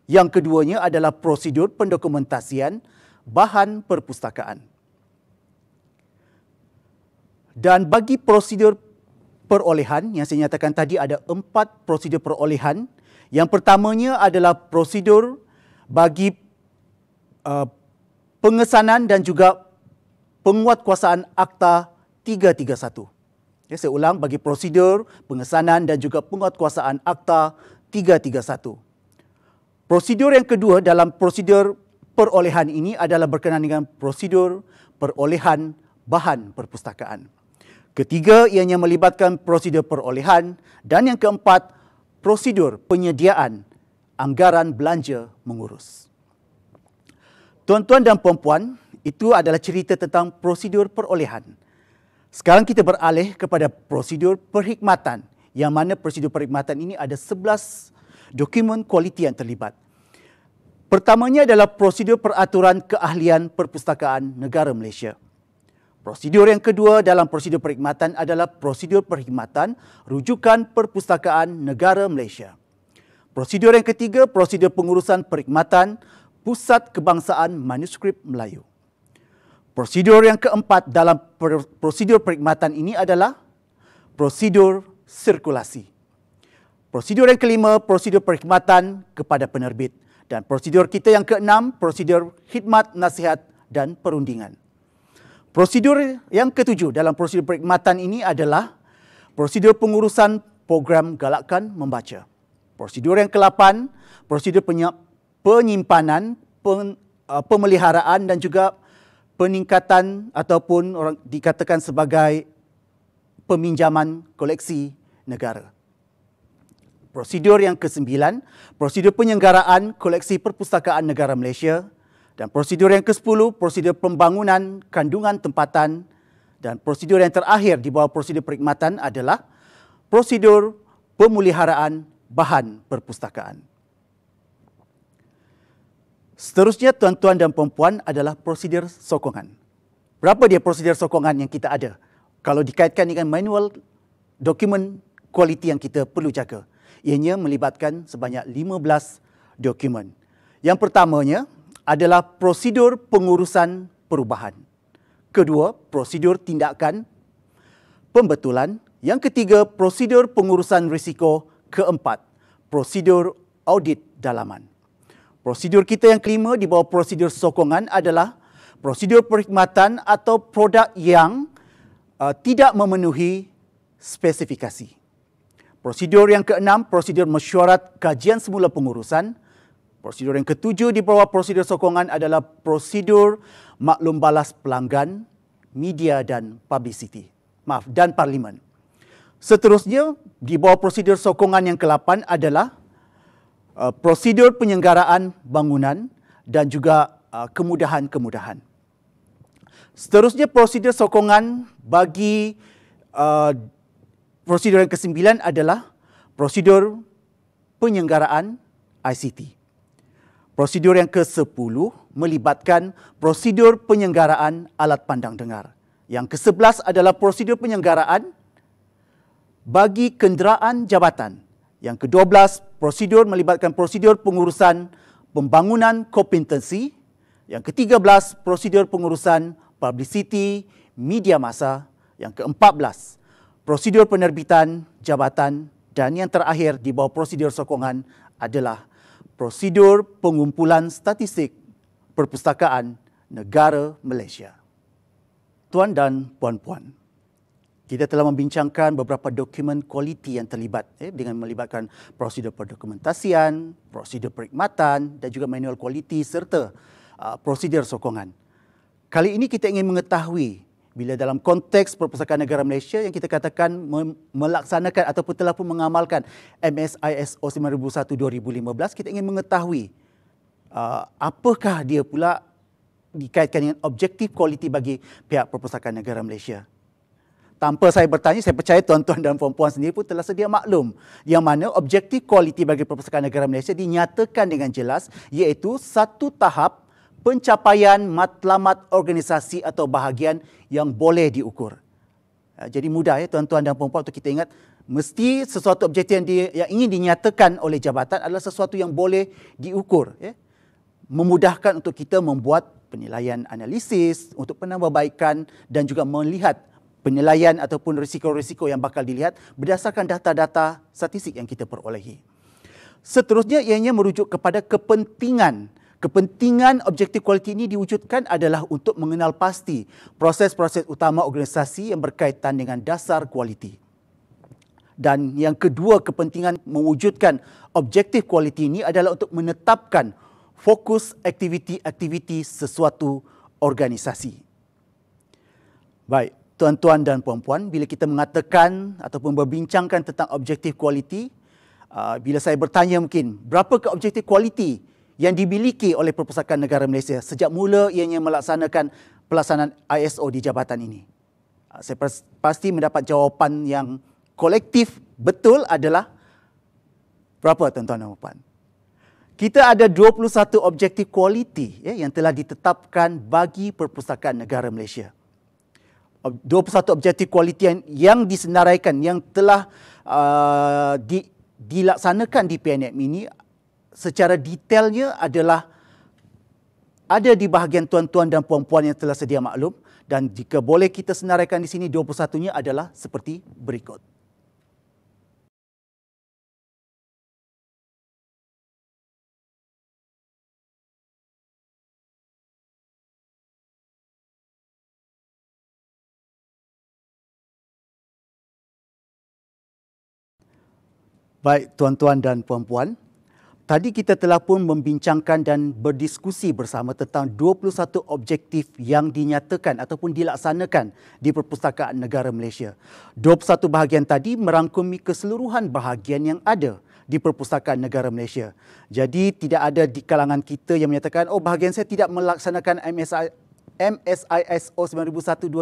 Yang keduanya adalah prosedur pendokumentasian bahan perpustakaan. Dan bagi prosedur perolehan, yang saya nyatakan tadi ada 4 prosedur perolehan. Yang pertamanya adalah prosedur bagi pengesanan dan juga penguatkuasaan Akta 331. Saya ulang, bagi prosedur pengesanan dan juga penguatkuasaan Akta 331. Prosedur yang kedua dalam prosedur perolehan ini adalah berkenaan dengan prosedur perolehan bahan perpustakaan. Ketiga, ianya melibatkan prosedur perolehan. Dan yang keempat, prosedur penyediaan anggaran belanja mengurus. Tuan-tuan dan puan-puan, itu adalah cerita tentang prosedur perolehan. Sekarang kita beralih kepada prosedur perkhidmatan, yang mana prosedur perkhidmatan ini ada 11 dokumen kualiti yang terlibat. Pertamanya adalah prosedur peraturan keahlian perpustakaan negara Malaysia. Prosedur yang kedua dalam prosedur perkhidmatan adalah prosedur perkhidmatan rujukan perpustakaan negara Malaysia. Prosedur yang ketiga, prosedur pengurusan perkhidmatan Pusat Kebangsaan Manuskrip Melayu. Prosedur yang keempat dalam prosedur perkhidmatan ini adalah prosedur sirkulasi. Prosedur yang kelima, prosedur perkhidmatan kepada penerbit. Dan prosedur kita yang keenam, prosedur khidmat, nasihat dan perundingan. Prosedur yang ketujuh dalam prosedur perkhidmatan ini adalah prosedur pengurusan program Galakkan Membaca. Prosedur yang ke-8, prosedur penyimpanan, pemeliharaan dan juga peningkatan ataupun orang dikatakan sebagai peminjaman koleksi negara. Prosedur yang ke-9, prosedur penyelenggaraan koleksi perpustakaan negara Malaysia. Dan prosedur yang ke-10, prosedur pembangunan kandungan tempatan. Dan prosedur yang terakhir di bawah prosedur perkhidmatan adalah prosedur pemeliharaan bahan perpustakaan. Seterusnya, tuan-tuan dan puan-puan, adalah prosedur sokongan. Berapa dia prosedur sokongan yang kita ada? Kalau dikaitkan dengan manual dokumen kualiti yang kita perlu jaga. Ianya melibatkan sebanyak 15 dokumen. Yang pertamanya adalah prosedur pengurusan perubahan. Kedua, prosedur tindakan pembetulan. Yang ketiga, prosedur pengurusan risiko. Keempat, prosedur audit dalaman. Prosedur kita yang kelima di bawah prosedur sokongan adalah prosedur perkhidmatan atau produk yang tidak memenuhi spesifikasi. Prosedur yang keenam, prosedur mesyuarat kajian semula pengurusan. Prosedur yang ketujuh di bawah prosedur sokongan adalah prosedur maklum balas pelanggan, media dan publicity. Dan parlimen. Seterusnya, di bawah prosedur sokongan yang ke-8 adalah prosedur penyelenggaraan bangunan dan juga kemudahan-kemudahan. Seterusnya, prosedur sokongan bagi prosedur yang ke-9 adalah prosedur penyelenggaraan ICT. Prosedur yang ke-10 melibatkan prosedur penyelenggaraan alat pandang dengar. Yang ke-11 adalah prosedur penyelenggaraan bagi kenderaan jabatan. Yang ke-12, prosedur melibatkan prosedur pengurusan pembangunan kompetensi. Yang ke-13, prosedur pengurusan publicity, media massa. Yang ke-14, prosedur penerbitan jabatan. Dan yang terakhir di bawah prosedur sokongan adalah prosedur pengumpulan statistik perpustakaan negara Malaysia. Tuan dan puan-puan, Kita telah membincangkan beberapa dokumen kualiti yang terlibat dengan melibatkan prosedur perdokumentasian, prosedur perkhidmatan dan juga manual kualiti serta prosedur sokongan. Kali ini kita ingin mengetahui bila dalam konteks Perpustakaan Negara Malaysia yang kita katakan melaksanakan ataupun telah pun mengamalkan MSISO 9001-2015, kita ingin mengetahui apakah dia pula dikaitkan dengan objektif kualiti bagi pihak Perpustakaan Negara Malaysia. Tanpa saya bertanya, saya percaya tuan-tuan dan puan-puan sendiri pun telah sedia maklum yang mana objektif kualiti bagi Perpustakaan Negara Malaysia dinyatakan dengan jelas iaitu satu tahap pencapaian matlamat organisasi atau bahagian yang boleh diukur. Jadi mudah tuan-tuan dan puan-puan untuk kita ingat, mesti sesuatu objektif yang ingin dinyatakan oleh jabatan adalah sesuatu yang boleh diukur. Memudahkan untuk kita membuat penilaian analisis untuk penambahbaikan dan juga melihat penilaian ataupun risiko-risiko yang bakal dilihat berdasarkan data-data statistik yang kita perolehi. Seterusnya ianya merujuk kepada kepentingan. Kepentingan objektif kualiti ini diwujudkan adalah untuk mengenal pasti proses-proses utama organisasi yang berkaitan dengan dasar kualiti. Dan yang kedua kepentingan mewujudkan objektif kualiti ini adalah untuk menetapkan fokus aktiviti-aktiviti sesuatu organisasi. Baik, tuan-tuan dan puan-puan, bila kita mengatakan ataupun berbincangkan tentang objektif kualiti, bila saya bertanya mungkin, berapakah objektif kualiti yang dimiliki oleh Perpustakaan Negara Malaysia sejak mula ianya melaksanakan pelaksanaan ISO di jabatan ini? Saya pasti mendapat jawapan yang kolektif betul adalah berapa tuan-tuan dan puan? Kita ada 21 objektif kualiti yang telah ditetapkan bagi Perpustakaan Negara Malaysia. 21 objektif kualiti yang disenaraikan, yang telah dilaksanakan di PNM ini secara detailnya adalah ada di bahagian tuan-tuan dan puan-puan yang telah sedia maklum, dan jika boleh kita senaraikan di sini 21-nya adalah seperti berikut. Baik, tuan-tuan dan puan-puan, tadi kita telah pun membincangkan dan berdiskusi bersama tentang 21 objektif yang dinyatakan ataupun dilaksanakan di Perpustakaan Negara Malaysia. 21 bahagian tadi merangkumi keseluruhan bahagian yang ada di Perpustakaan Negara Malaysia. Jadi tidak ada di kalangan kita yang menyatakan, oh bahagian saya tidak melaksanakan MSISO 9001-2015.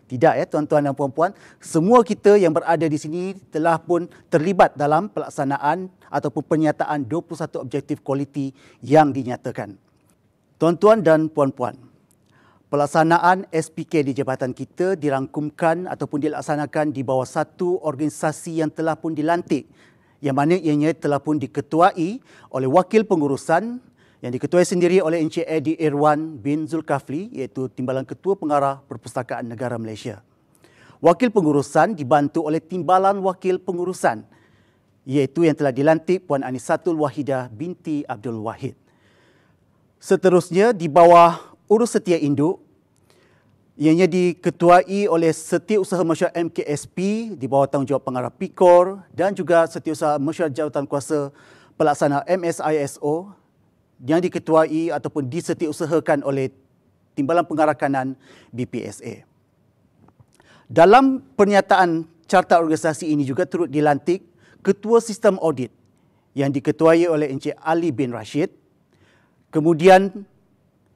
Tidak tuan-tuan dan puan-puan. Semua kita yang berada di sini telah pun terlibat dalam pelaksanaan ataupun penyataan 21 objektif kualiti yang dinyatakan. Tuan-tuan dan puan-puan, pelaksanaan SPK di jabatan kita dirangkumkan ataupun dilaksanakan di bawah satu organisasi yang telah pun dilantik, yang mana ianya telah pun diketuai oleh wakil pengurusan yang diketuai sendiri oleh Encik Eddie Irwan bin Zulkafli, iaitu Timbalan Ketua Pengarah Perpustakaan Negara Malaysia. Wakil pengurusan dibantu oleh Timbalan Wakil Pengurusan, iaitu yang telah dilantik Puan Anisatul Wahidah binti Abdul Wahid. Seterusnya di bawah Urus Setia Induk, ianya diketuai oleh Setiausaha Masyarakat MKSP di bawah tanggungjawab Pengarah PIKOR dan juga Setiausaha Masyarakat Jawatankuasa Pelaksana MSISO yang diketuai ataupun disetiausahakan oleh Timbalan Pengarah Kanan BPSA. Dalam pernyataan carta organisasi ini juga turut dilantik Ketua Sistem Audit yang diketuai oleh Encik Ali bin Rashid. Kemudian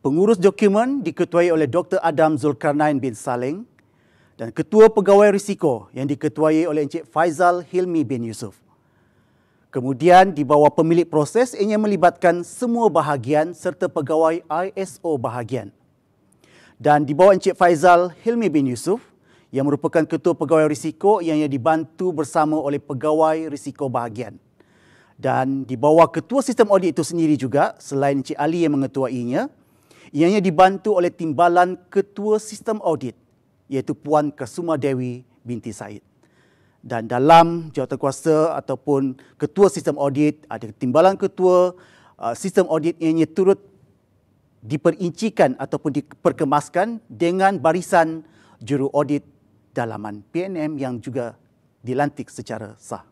Pengurus Dokumen diketuai oleh Dr. Adam Zulkarnain bin Saleng dan Ketua Pegawai Risiko yang diketuai oleh Encik Faizal Hilmi bin Yusof. Kemudian di bawah pemilik proses ianya melibatkan semua bahagian serta pegawai ISO bahagian. Dan di bawah Encik Faizal Hilmi bin Yusof yang merupakan Ketua Pegawai Risiko yang dibantu bersama oleh pegawai risiko bahagian. Dan di bawah Ketua Sistem Audit itu sendiri juga, selain Encik Ali yang mengetuainya, ianya dibantu oleh Timbalan Ketua Sistem Audit, iaitu Puan Kasuma Dewi binti Said. Dan dalam jawatankuasa ataupun Ketua Sistem Audit, ada Timbalan Ketua Sistem Audit ianya turut diperincikan ataupun diperkemaskan dengan barisan juru audit dalaman PNM yang juga dilantik secara sah.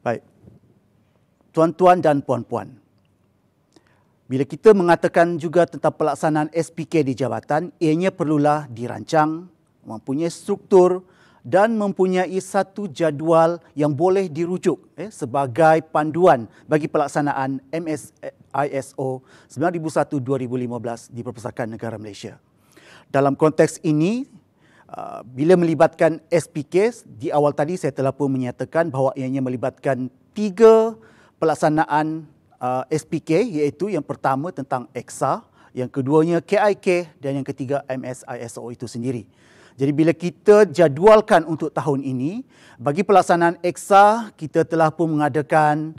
Baik, tuan-tuan dan puan-puan, bila kita mengatakan juga tentang pelaksanaan SPK di jabatan, ianya perlulah dirancang, mempunyai struktur dan mempunyai satu jadual yang boleh dirujuk sebagai panduan bagi pelaksanaan MSISO 9001-2015 di Perpustakaan Negara Malaysia. Dalam konteks ini, bila melibatkan SPK, di awal tadi saya telah pun menyatakan bahawa ianya melibatkan 3 pelaksanaan SPK, iaitu yang pertama tentang EXA, yang keduanya KIK dan yang ketiga MSISO itu sendiri. Jadi bila kita jadualkan untuk tahun ini, bagi pelaksanaan EXA, kita telah pun mengadakan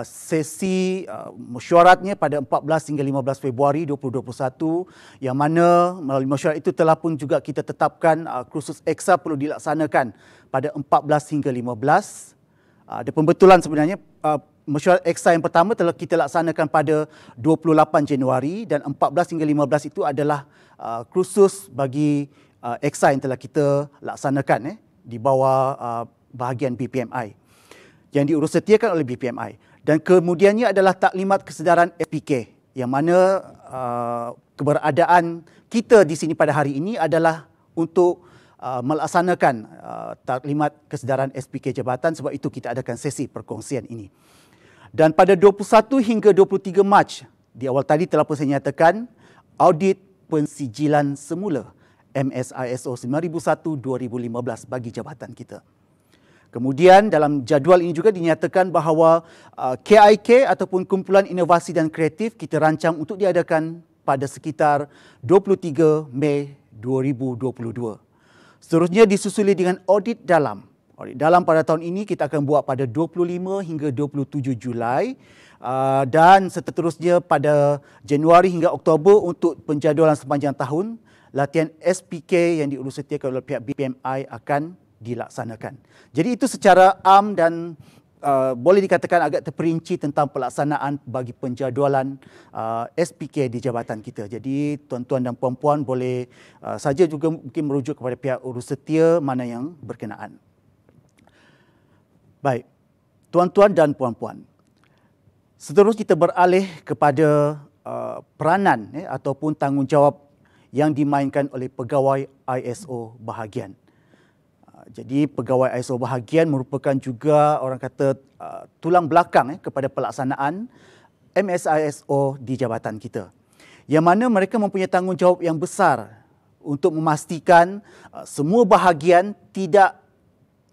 sesi mesyuaratnya pada 14 hingga 15 Februari 2021, yang mana melalui mesyuarat itu telah pun juga kita tetapkan kursus EXA perlu dilaksanakan pada 14 hingga 15. Ada pembetulan sebenarnya, mesyuarat EXA yang pertama telah kita laksanakan pada 28 Januari dan 14 hingga 15 itu adalah kursus bagi EXA yang telah kita laksanakan di bawah bahagian BPMI yang diurus setiakan oleh BPMI. Dan kemudiannya adalah taklimat kesedaran SPK, yang mana keberadaan kita di sini pada hari ini adalah untuk melaksanakan taklimat kesedaran SPK jabatan, sebab itu kita adakan sesi perkongsian ini. Dan pada 21 hingga 23 Mac, di awal tadi telah pun saya nyatakan, audit pensijilan semula MSISO 9001-2015 bagi jabatan kita. Kemudian dalam jadual ini juga dinyatakan bahawa KIK ataupun Kumpulan Inovasi dan Kreatif kita rancang untuk diadakan pada sekitar 23 Mei 2022. Seterusnya disusuli dengan audit dalam. Audit dalam pada tahun ini kita akan buat pada 25 hingga 27 Julai dan seterusnya pada Januari hingga Oktober untuk penjadualan sepanjang tahun. Latihan SPK yang diurus setiakan oleh pihak BPMI akan dilaksanakan. Jadi itu secara am dan boleh dikatakan agak terperinci tentang pelaksanaan bagi penjadualan SPK di jabatan kita. Jadi tuan-tuan dan puan-puan boleh saja juga mungkin merujuk kepada pihak urus setia mana yang berkenaan. Baik, tuan-tuan dan puan-puan, seterusnya kita beralih kepada peranan ataupun tanggungjawab yang dimainkan oleh pegawai ISO bahagian. Jadi pegawai ISO bahagian merupakan juga orang kata tulang belakang kepada pelaksanaan MSISO di jabatan kita. Yang mana mereka mempunyai tanggungjawab yang besar untuk memastikan semua bahagian tidak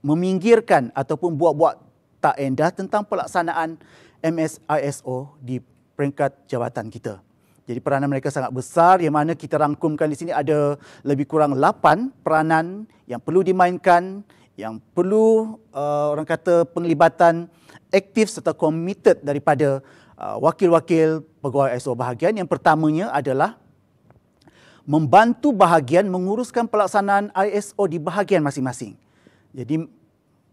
meminggirkan ataupun buat-buat tak endah tentang pelaksanaan MSISO di peringkat jabatan kita. Jadi peranan mereka sangat besar, yang mana kita rangkumkan di sini ada lebih kurang 8 peranan yang perlu dimainkan, yang perlu orang kata penglibatan aktif serta committed daripada wakil-wakil pegawai ISO bahagian. Yang pertamanya adalah membantu bahagian menguruskan pelaksanaan ISO di bahagian masing-masing. Jadi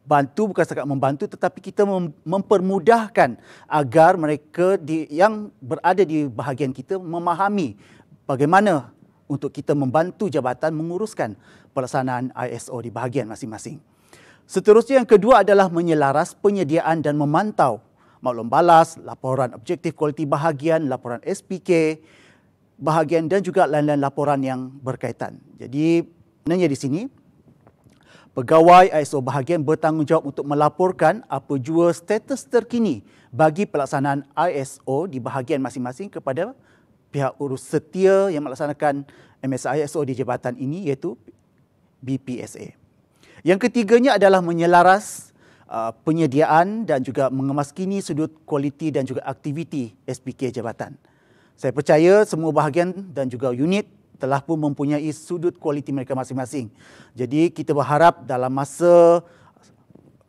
bantu bukan setakat membantu, tetapi kita mempermudahkan agar mereka yang berada di bahagian kita memahami bagaimana untuk kita membantu jabatan menguruskan pelaksanaan ISO di bahagian masing-masing. Seterusnya yang kedua adalah menyelaras penyediaan dan memantau maklum balas, laporan objektif kualiti bahagian, laporan SPK bahagian dan juga lain-lain laporan yang berkaitan. Jadi sebenarnya di sini pegawai ISO bahagian bertanggungjawab untuk melaporkan apa jua status terkini bagi pelaksanaan ISO di bahagian masing-masing kepada pihak urus setia yang melaksanakan MSISO di jabatan ini, iaitu BPSA. Yang ketiganya adalah menyelaras penyediaan dan juga mengemaskini sudut kualiti dan juga aktiviti SPK jabatan. Saya percaya semua bahagian dan juga unit telah pun mempunyai sudut kualiti mereka masing-masing. Jadi kita berharap dalam masa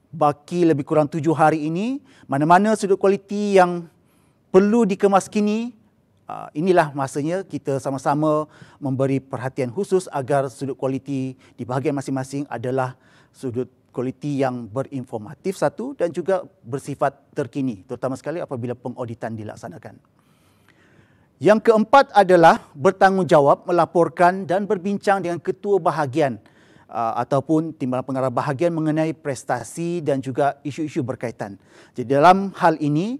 baki lebih kurang 7 hari ini, mana-mana sudut kualiti yang perlu dikemaskini, inilah masanya kita sama-sama memberi perhatian khusus agar sudut kualiti di bahagian masing-masing adalah sudut kualiti yang berinformatif satu dan juga bersifat terkini, terutama sekali apabila pengauditan dilaksanakan. Yang keempat adalah bertanggungjawab melaporkan dan berbincang dengan ketua bahagian ataupun timbalan pengarah bahagian mengenai prestasi dan juga isu-isu berkaitan. Jadi dalam hal ini,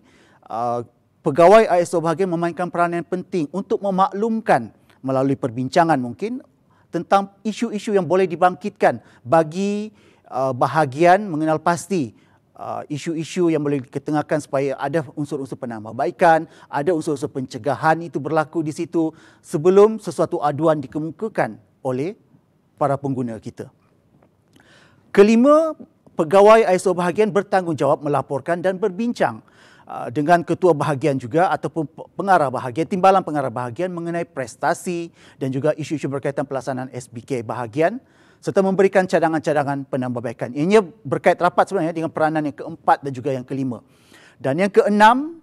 pegawai ISO bahagian memainkan peranan yang penting untuk memaklumkan melalui perbincangan mungkin tentang isu-isu yang boleh dibangkitkan bagi bahagian mengenal pasti isu-isu yang boleh diketengahkan supaya ada unsur-unsur penambahbaikan, ada unsur-unsur pencegahan itu berlaku di situ sebelum sesuatu aduan dikemukakan oleh para pengguna kita. Kelima, pegawai ISO bahagian bertanggungjawab melaporkan dan berbincang dengan ketua bahagian juga ataupun pengarah bahagian, timbalan pengarah bahagian mengenai prestasi dan juga isu-isu berkaitan pelaksanaan SPK bahagian serta memberikan cadangan-cadangan penambahbaikan. Ianya berkait rapat sebenarnya dengan peranan yang keempat dan juga yang kelima. Dan yang keenam,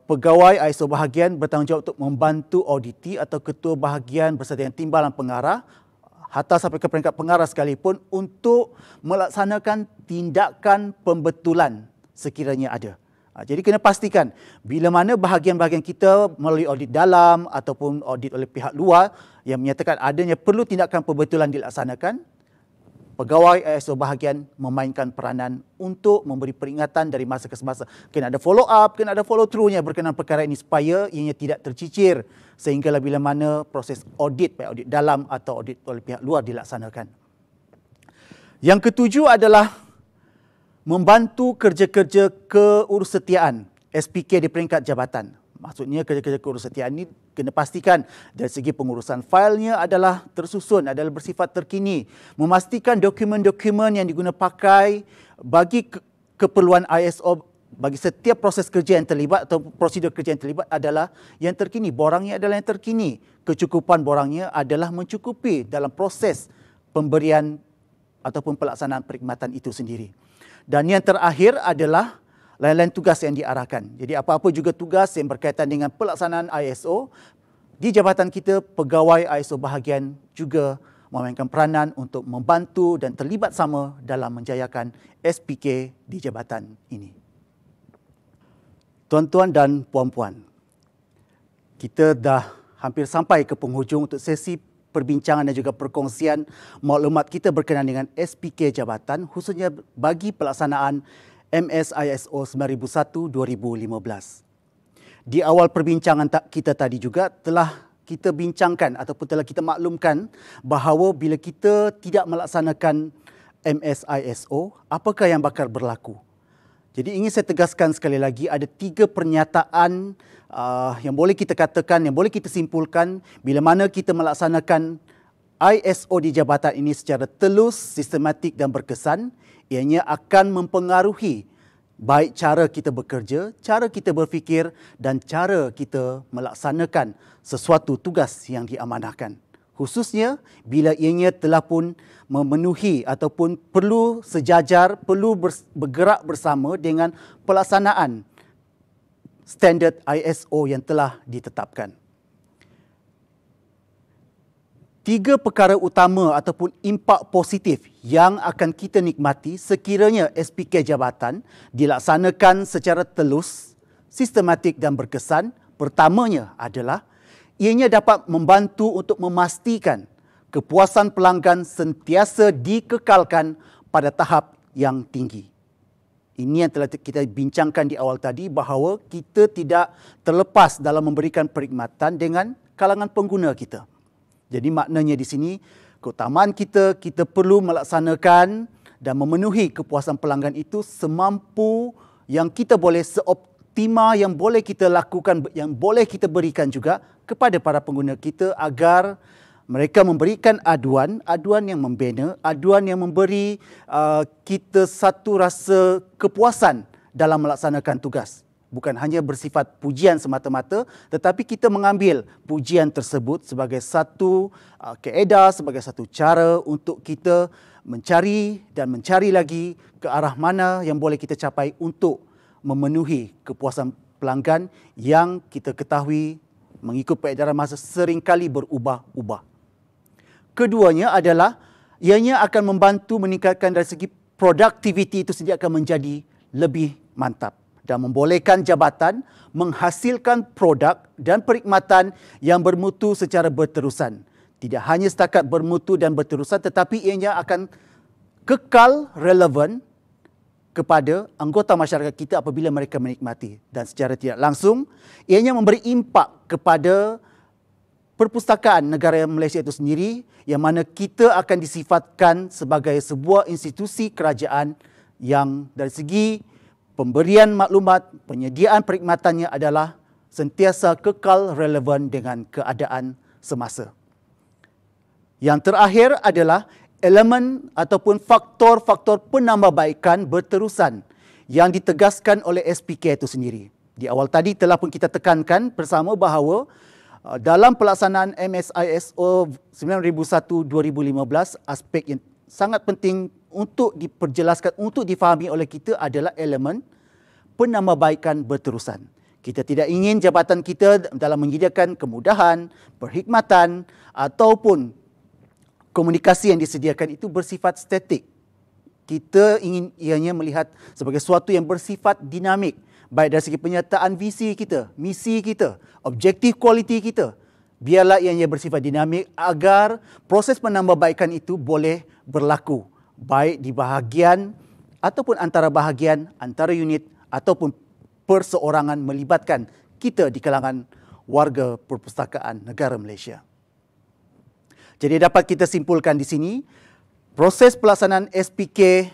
pegawai ISO bahagian bertanggungjawab untuk membantu auditi atau ketua bahagian bersama dengan timbalan pengarah hatta sampai ke peringkat pengarah sekalipun untuk melaksanakan tindakan pembetulan sekiranya ada. Jadi kena pastikan bila mana bahagian-bahagian kita melalui audit dalam ataupun audit oleh pihak luar yang menyatakan adanya perlu tindakan pembetulan dilaksanakan, pegawai ISO bahagian memainkan peranan untuk memberi peringatan dari masa ke semasa. Kena ada follow up, kena ada follow through-nya berkenaan perkara ini supaya ianya tidak tercicir sehinggalah bila mana proses audit, baik audit dalam atau audit oleh pihak luar dilaksanakan. Yang ketujuh adalah membantu kerja-kerja keurusetiaan SPK di peringkat jabatan. Maksudnya kerja-kerja keurusetiaan ini kena pastikan dari segi pengurusan failnya adalah tersusun, adalah bersifat terkini. Memastikan dokumen-dokumen yang diguna pakai bagi keperluan ISO bagi setiap proses kerja yang terlibat atau prosedur kerja yang terlibat adalah yang terkini. Borangnya adalah yang terkini. Kecukupan borangnya adalah mencukupi dalam proses pemberian ataupun pelaksanaan perkhidmatan itu sendiri. Dan yang terakhir adalah lain-lain tugas yang diarahkan. Jadi apa-apa juga tugas yang berkaitan dengan pelaksanaan ISO, di jabatan kita, pegawai ISO bahagian juga memainkan peranan untuk membantu dan terlibat sama dalam menjayakan SPK di jabatan ini. Tuan-tuan dan puan-puan, kita dah hampir sampai ke penghujung untuk sesi perbincangan dan juga perkongsian maklumat kita berkenaan dengan SPK jabatan khususnya bagi pelaksanaan MSISO 9001-2015. Di awal perbincangan kita tadi juga telah kita bincangkan ataupun telah kita maklumkan bahawa bila kita tidak melaksanakan MSISO, apakah yang bakal berlaku? Jadi ingin saya tegaskan sekali lagi, ada 3 pernyataan yang boleh kita katakan, yang boleh kita simpulkan bila mana kita melaksanakan ISO di jabatan ini secara telus, sistematik dan berkesan, ianya akan mempengaruhi baik cara kita bekerja, cara kita berfikir dan cara kita melaksanakan sesuatu tugas yang diamanahkan. Khususnya bila ianya telah pun memenuhi ataupun perlu sejajar, perlu bergerak bersama dengan pelaksanaan standard ISO yang telah ditetapkan. 3 perkara utama ataupun impak positif yang akan kita nikmati sekiranya SPK jabatan dilaksanakan secara telus, sistematik dan berkesan. Pertamanya adalah ianya dapat membantu untuk memastikan kepuasan pelanggan sentiasa dikekalkan pada tahap yang tinggi. Ini yang telah kita bincangkan di awal tadi bahawa kita tidak terlepas dalam memberikan perkhidmatan dengan kalangan pengguna kita. Jadi maknanya di sini keutamaan kita perlu melaksanakan dan memenuhi kepuasan pelanggan itu semampu yang kita boleh, seoptima yang boleh kita lakukan, yang boleh kita berikan juga kepada para pengguna kita agar mereka memberikan aduan yang membina, aduan yang memberi kita satu rasa kepuasan dalam melaksanakan tugas. Bukan hanya bersifat pujian semata-mata, tetapi kita mengambil pujian tersebut sebagai satu kaedah, sebagai satu cara untuk kita mencari dan mencari lagi ke arah mana yang boleh kita capai untuk memenuhi kepuasan pelanggan yang kita ketahui mengikut peredaran masa seringkali berubah-ubah. Keduanya adalah ianya akan membantu meningkatkan dari segi produktiviti itu sendiri akan menjadi lebih mantap. dan membolehkan jabatan menghasilkan produk dan perkhidmatan yang bermutu secara berterusan. Tidak hanya setakat bermutu dan berterusan, tetapi ianya akan kekal relevan kepada anggota masyarakat kita apabila mereka menikmati. Dan secara tidak langsung, ianya memberi impak kepada perpustakaan negara Malaysia itu sendiri, yang mana kita akan disifatkan sebagai sebuah institusi kerajaan yang dari segi pemberian maklumat, penyediaan perkhidmatannya adalah sentiasa kekal relevan dengan keadaan semasa. Yang terakhir adalah elemen ataupun faktor-faktor penambahbaikan berterusan yang ditegaskan oleh SPK itu sendiri. Di awal tadi telah pun kita tekankan bersama bahawa dalam pelaksanaan MSISO 9001-2015, aspek yang sangat penting untuk diperjelaskan, untuk difahami oleh kita adalah elemen penambahbaikan berterusan. Kita tidak ingin jabatan kita dalam menyediakan kemudahan, perkhidmatan ataupun komunikasi yang disediakan itu bersifat statik. Kita ingin ianya melihat sebagai sesuatu yang bersifat dinamik, baik dari segi penyertaan visi kita, misi kita, objektif kualiti kita. Biarlah ianya bersifat dinamik agar proses penambahbaikan itu boleh berlaku, baik di bahagian ataupun antara bahagian, antara unit ataupun perseorangan melibatkan kita di kalangan warga perpustakaan negara Malaysia. Jadi dapat kita simpulkan di sini, proses pelaksanaan SPK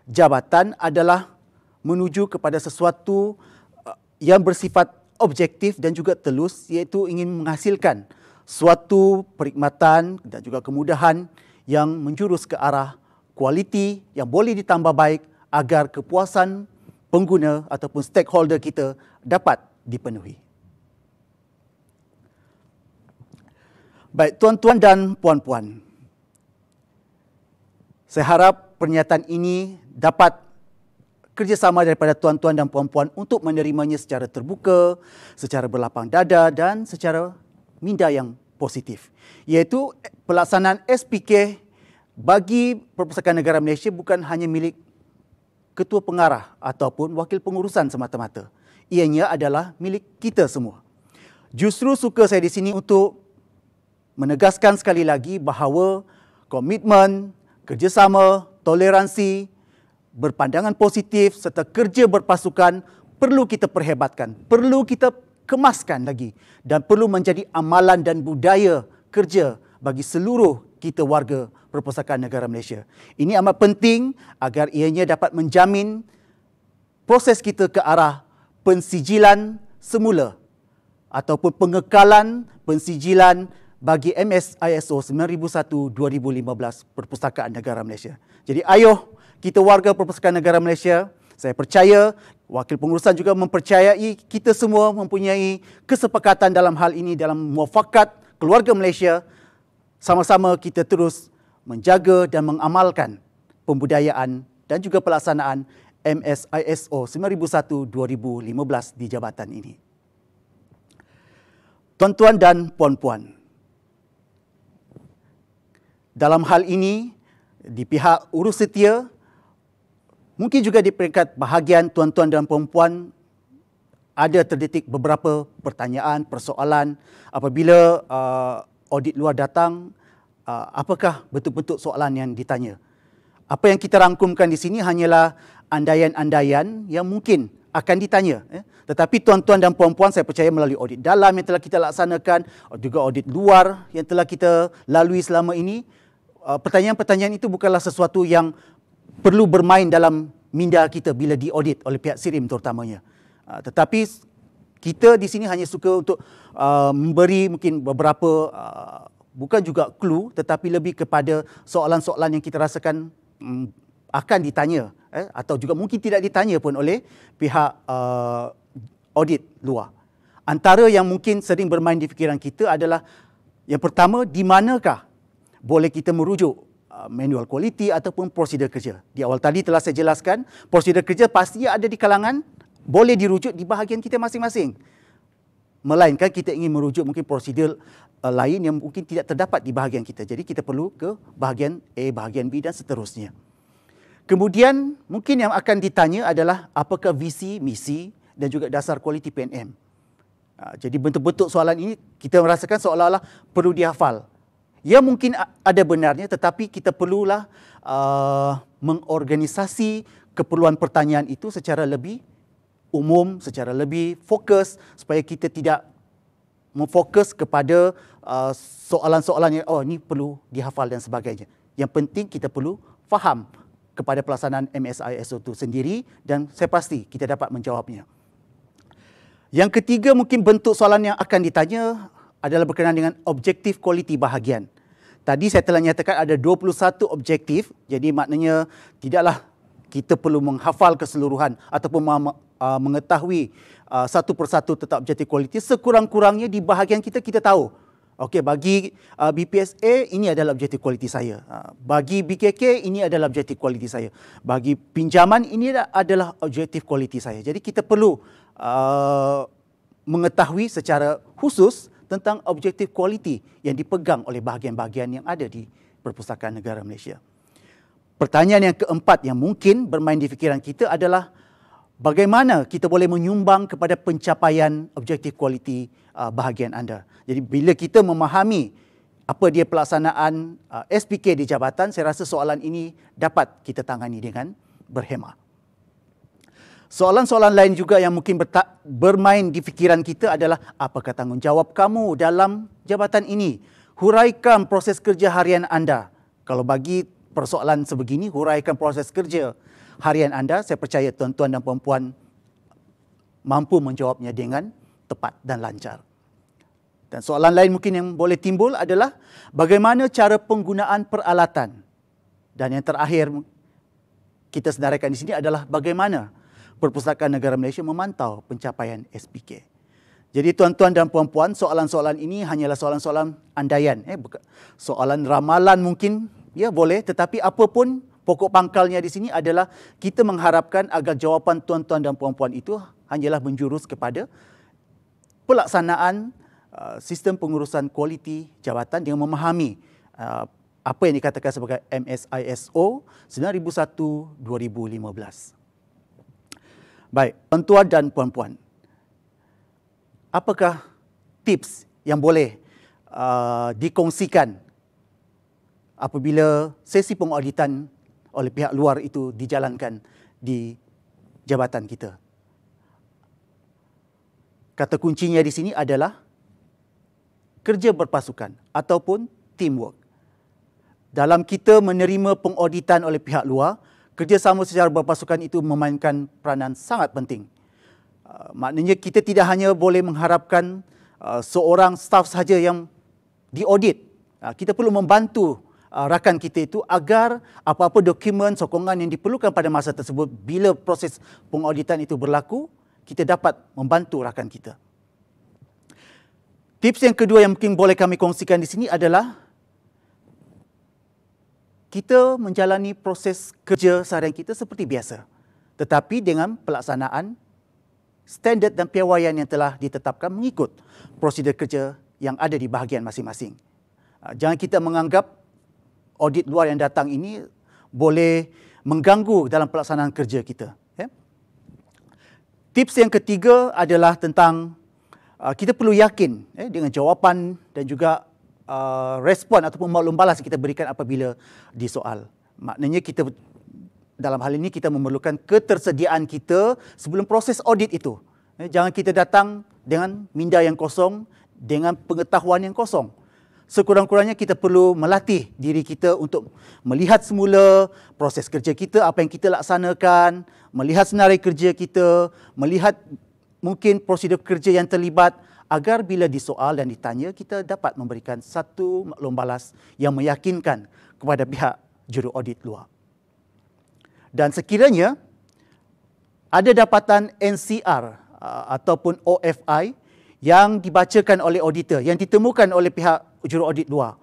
jabatan adalah menuju kepada sesuatu yang bersifat objektif dan juga telus, iaitu ingin menghasilkan suatu perkhidmatan dan juga kemudahan yang menjurus ke arah kualiti yang boleh ditambah baik agar kepuasan pengguna ataupun stakeholder kita dapat dipenuhi. Baik, tuan-tuan dan puan-puan, saya harap pernyataan ini dapat kerjasama daripada tuan-tuan dan puan-puan untuk menerimanya secara terbuka, secara berlapang dada dan secara minda yang positif. Iaitu pelaksanaan SPK bagi Perpustakaan Negara Malaysia bukan hanya milik ketua pengarah ataupun wakil pengurusan semata-mata. Ianya adalah milik kita semua. Justru suka saya di sini untuk menegaskan sekali lagi bahawa komitmen, kerjasama, toleransi, berpandangan positif serta kerja berpasukan perlu kita perhebatkan, perlu kita kemaskan lagi dan perlu menjadi amalan dan budaya kerja bagi seluruh kita warga Perpustakaan Negara Malaysia. Ini amat penting agar ianya dapat menjamin proses kita ke arah pensijilan semula ataupun pengekalan pensijilan bagi MSISO 9001-2015 Perpustakaan Negara Malaysia. Jadi ayuh kita warga Perpustakaan Negara Malaysia, saya percaya wakil pengurusan juga mempercayai kita semua mempunyai kesepakatan dalam hal ini dalam muafakat keluarga Malaysia. Sama-sama kita terus menjaga dan mengamalkan pembudayaan dan juga pelaksanaan MSISO 9001-2015 di jabatan ini. Tuan-tuan dan puan-puan, dalam hal ini di pihak urus setia, mungkin juga di peringkat bahagian tuan-tuan dan puan-puan ada terdetik beberapa pertanyaan, persoalan apabila audit luar datang, apakah betul-betul soalan yang ditanya. Apa yang kita rangkumkan di sini hanyalah andaian-andaian yang mungkin akan ditanya. Tetapi tuan-tuan dan puan-puan, saya percaya melalui audit dalam yang telah kita laksanakan, juga audit luar yang telah kita lalui selama ini, pertanyaan-pertanyaan itu bukanlah sesuatu yang perlu bermain dalam minda kita bila diaudit oleh pihak SIRIM terutamanya. Tetapi kita di sini hanya suka untuk memberi mungkin beberapa bukan juga clue, tetapi lebih kepada soalan-soalan yang kita rasakan akan ditanya atau juga mungkin tidak ditanya pun oleh pihak audit luar. Antara yang mungkin sering bermain di fikiran kita adalah yang pertama, di manakah boleh kita merujuk manual kualiti ataupun prosedur kerja. Di awal tadi telah saya jelaskan, prosedur kerja pasti ada di kalangan, boleh dirujuk di bahagian kita masing-masing. Melainkan kita ingin merujuk mungkin prosedur lain yang mungkin tidak terdapat di bahagian kita. Jadi kita perlu ke bahagian A, bahagian B dan seterusnya. Kemudian mungkin yang akan ditanya adalah apakah visi, misi dan juga dasar kualiti PNM. Jadi bentuk-bentuk soalan ini kita merasakan seolah-olah perlu dihafal. Ya mungkin ada benarnya, tetapi kita perlulah mengorganisasi keperluan pertanyaan itu secara lebih umum, secara lebih fokus supaya kita tidak memfokus kepada soalan-soalan yang ini perlu dihafal dan sebagainya. Yang penting kita perlu faham kepada pelaksanaan MSISO itu sendiri dan saya pasti kita dapat menjawabnya. Yang ketiga, mungkin bentuk soalan yang akan ditanya adalah berkenaan dengan objektif kualiti bahagian. Tadi saya telah nyatakan ada 21 objektif, jadi maknanya tidaklah kita perlu menghafal keseluruhan ataupun mengetahui satu persatu tentang objektif kualiti. Sekurang-kurangnya di bahagian kita tahu. Okey, bagi BPSA ini adalah objektif kualiti saya. Bagi BKK ini adalah objektif kualiti saya. Bagi pinjaman ini adalah objektif kualiti saya. Jadi kita perlu mengetahui secara khusus tentang objektif kualiti yang dipegang oleh bahagian-bahagian yang ada di Perpustakaan Negara Malaysia. Pertanyaan yang keempat yang mungkin bermain di fikiran kita adalah bagaimana kita boleh menyumbang kepada pencapaian objektif kualiti bahagian anda. Jadi bila kita memahami apa dia pelaksanaan SPK di jabatan, saya rasa soalan ini dapat kita tangani dengan berhemah. Soalan-soalan lain juga yang mungkin bermain di fikiran kita adalah apakah tanggungjawab kamu dalam jabatan ini? Huraikan proses kerja harian anda. Kalau bagi persoalan sebegini, huraikan proses kerja harian anda, saya percaya tuan-tuan dan puan-puan mampu menjawabnya dengan tepat dan lancar. Dan soalan lain mungkin yang boleh timbul adalah bagaimana cara penggunaan peralatan. Dan yang terakhir kita senaraikan di sini adalah bagaimana Perpustakaan Negara Malaysia memantau pencapaian SPK. Jadi tuan-tuan dan puan-puan, soalan-soalan ini hanyalah soalan-soalan andaian. Soalan ramalan mungkin ya boleh, tetapi apapun pokok pangkalnya di sini adalah kita mengharapkan agar jawapan tuan-tuan dan puan-puan itu hanyalah menjurus kepada pelaksanaan sistem pengurusan kualiti jabatan dengan memahami apa yang dikatakan sebagai MSISO 9001-2015. Baik, tuan-tuan dan puan-puan, apakah tips yang boleh dikongsikan apabila sesi pengauditan oleh pihak luar itu dijalankan di jabatan kita? Kata kuncinya di sini adalah kerja berpasukan ataupun teamwork. Dalam kita menerima pengauditan oleh pihak luar, kerjasama secara berpasukan itu memainkan peranan sangat penting. Maknanya kita tidak hanya boleh mengharapkan seorang staf sahaja yang diaudit. Kita perlu membantu rakan kita itu agar apa-apa dokumen, sokongan yang diperlukan pada masa tersebut bila proses pengauditan itu berlaku, kita dapat membantu rakan kita. Tips yang kedua yang mungkin boleh kami kongsikan di sini adalah kita menjalani proses kerja seharian kita seperti biasa, tetapi dengan pelaksanaan standard dan piawaian yang telah ditetapkan mengikut prosedur kerja yang ada di bahagian masing-masing. Jangan kita menganggap audit luar yang datang ini boleh mengganggu dalam pelaksanaan kerja kita. Tips yang ketiga adalah tentang kita perlu yakin dengan jawapan dan juga respon ataupun maklum balas kita berikan apabila disoal. Maknanya kita dalam hal ini kita memerlukan ketersediaan kita sebelum proses audit itu. Jangan kita datang dengan minda yang kosong, dengan pengetahuan yang kosong. Sekurang-kurangnya kita perlu melatih diri kita untuk melihat semula proses kerja kita, apa yang kita laksanakan, melihat senarai kerja kita, melihat mungkin prosedur kerja yang terlibat, agar bila disoal dan ditanya, kita dapat memberikan satu maklum balas yang meyakinkan kepada pihak juru audit luar. Dan sekiranya ada dapatan NCR ataupun OFI yang dibacakan oleh auditor, yang ditemukan oleh pihak juru audit luar,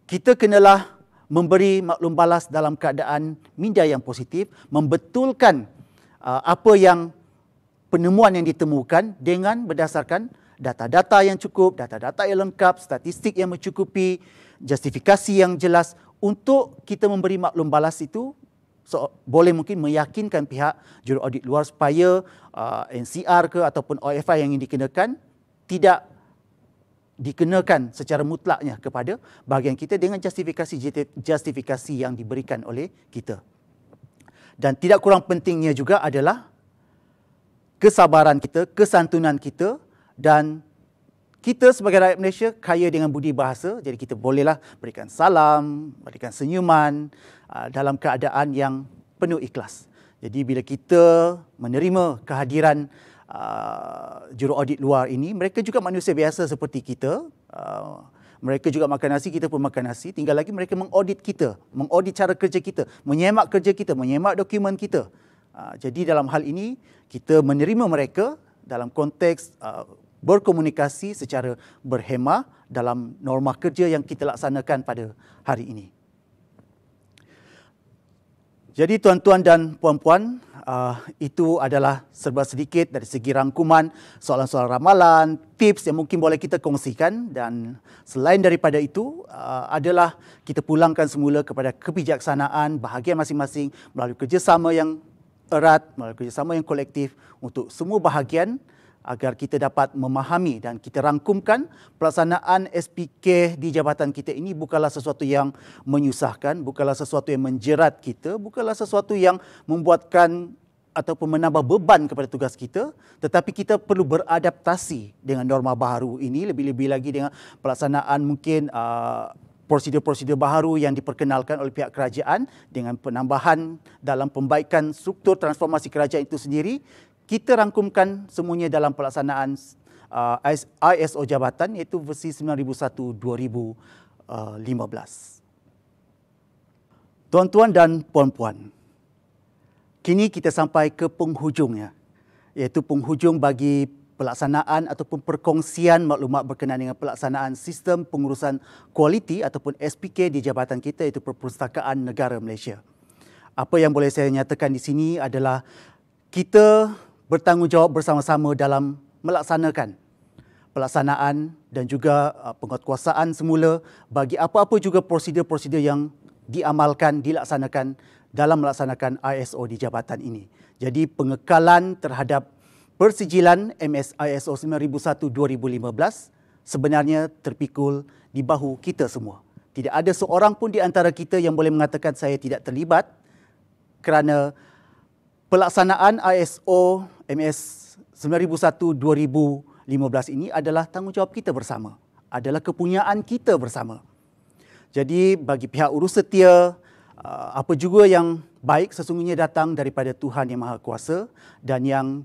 kita kenalah memberi maklum balas dalam keadaan minda yang positif, membetulkan apa yang penemuan yang ditemukan dengan berdasarkan data-data yang cukup, data-data yang lengkap, statistik yang mencukupi, justifikasi yang jelas untuk kita memberi maklum balas itu boleh mungkin meyakinkan pihak juruaudit luar supaya NCR ke ataupun OFI yang ingin dikenakan tidak dikenakan secara mutlaknya kepada bahagian kita dengan justifikasi yang diberikan oleh kita. Dan tidak kurang pentingnya juga adalah kesabaran kita, kesantunan kita, dan kita sebagai rakyat Malaysia kaya dengan budi bahasa, jadi kita bolehlah berikan salam, berikan senyuman dalam keadaan yang penuh ikhlas. Jadi bila kita menerima kehadiran juruaudit luar ini, mereka juga manusia biasa seperti kita. Mereka juga makan nasi, kita pun makan nasi. Tinggal lagi mereka mengaudit kita, mengaudit cara kerja kita, menyemak kerja kita, menyemak dokumen kita. Jadi dalam hal ini, kita menerima mereka dalam konteks berkomunikasi secara berhemah dalam norma kerja yang kita laksanakan pada hari ini. Jadi tuan-tuan dan puan-puan, itu adalah serba sedikit dari segi rangkuman soalan-soalan ramalan, tips yang mungkin boleh kita kongsikan, dan selain daripada itu adalah kita pulangkan semula kepada kebijaksanaan bahagian masing-masing melalui kerjasama yang erat, melalui kerjasama yang kolektif untuk semua bahagian agar kita dapat memahami dan kita rangkumkan pelaksanaan SPK di jabatan kita ini bukanlah sesuatu yang menyusahkan, bukanlah sesuatu yang menjerat kita, bukanlah sesuatu yang membuatkan ataupun menambah beban kepada tugas kita, tetapi kita perlu beradaptasi dengan norma baharu ini, lebih-lebih lagi dengan pelaksanaan mungkin prosedur-prosedur baharu yang diperkenalkan oleh pihak kerajaan dengan penambahan dalam pembaikan struktur transformasi kerajaan itu sendiri. Kita rangkumkan semuanya dalam pelaksanaan ISO jabatan iaitu versi 9001-2015. Tuan-tuan dan puan-puan, kini kita sampai ke penghujungnya, iaitu penghujung bagi pelaksanaan ataupun perkongsian maklumat berkenaan dengan pelaksanaan sistem pengurusan kualiti ataupun SPK di jabatan kita iaitu Perpustakaan Negara Malaysia. Apa yang boleh saya nyatakan di sini adalah kita bertanggungjawab bersama-sama dalam melaksanakan pelaksanaan dan juga penguatkuasaan semula bagi apa-apa juga prosedur-prosedur yang diamalkan, dilaksanakan dalam melaksanakan ISO di jabatan ini. Jadi pengekalan terhadap persijilan MS ISO 9001-2015 sebenarnya terpikul di bahu kita semua. Tidak ada seorang pun di antara kita yang boleh mengatakan saya tidak terlibat kerana pelaksanaan ISO MS 9001-2015 ini adalah tanggungjawab kita bersama, adalah kepunyaan kita bersama. Jadi bagi pihak urus setia, apa juga yang baik sesungguhnya datang daripada Tuhan Yang Maha Kuasa, dan yang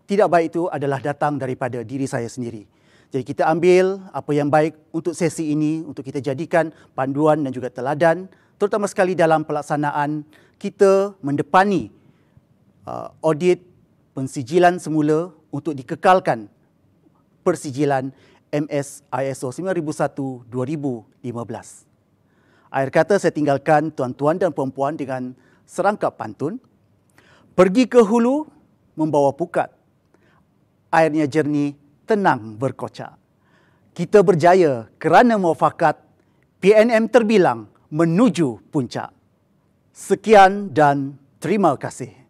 tidak baik itu adalah datang daripada diri saya sendiri. Jadi kita ambil apa yang baik untuk sesi ini, untuk kita jadikan panduan dan juga teladan, terutama sekali dalam pelaksanaan kita mendepani audit pensijilan semula untuk dikekalkan persijilan MS ISO 9001-2015. Akhir kata saya tinggalkan tuan-tuan dan puan-puan dengan serangkap pantun. Pergi ke hulu membawa pukat, airnya jernih, tenang berkocak. Kita berjaya kerana muafakat, PNM terbilang menuju puncak. Sekian dan terima kasih.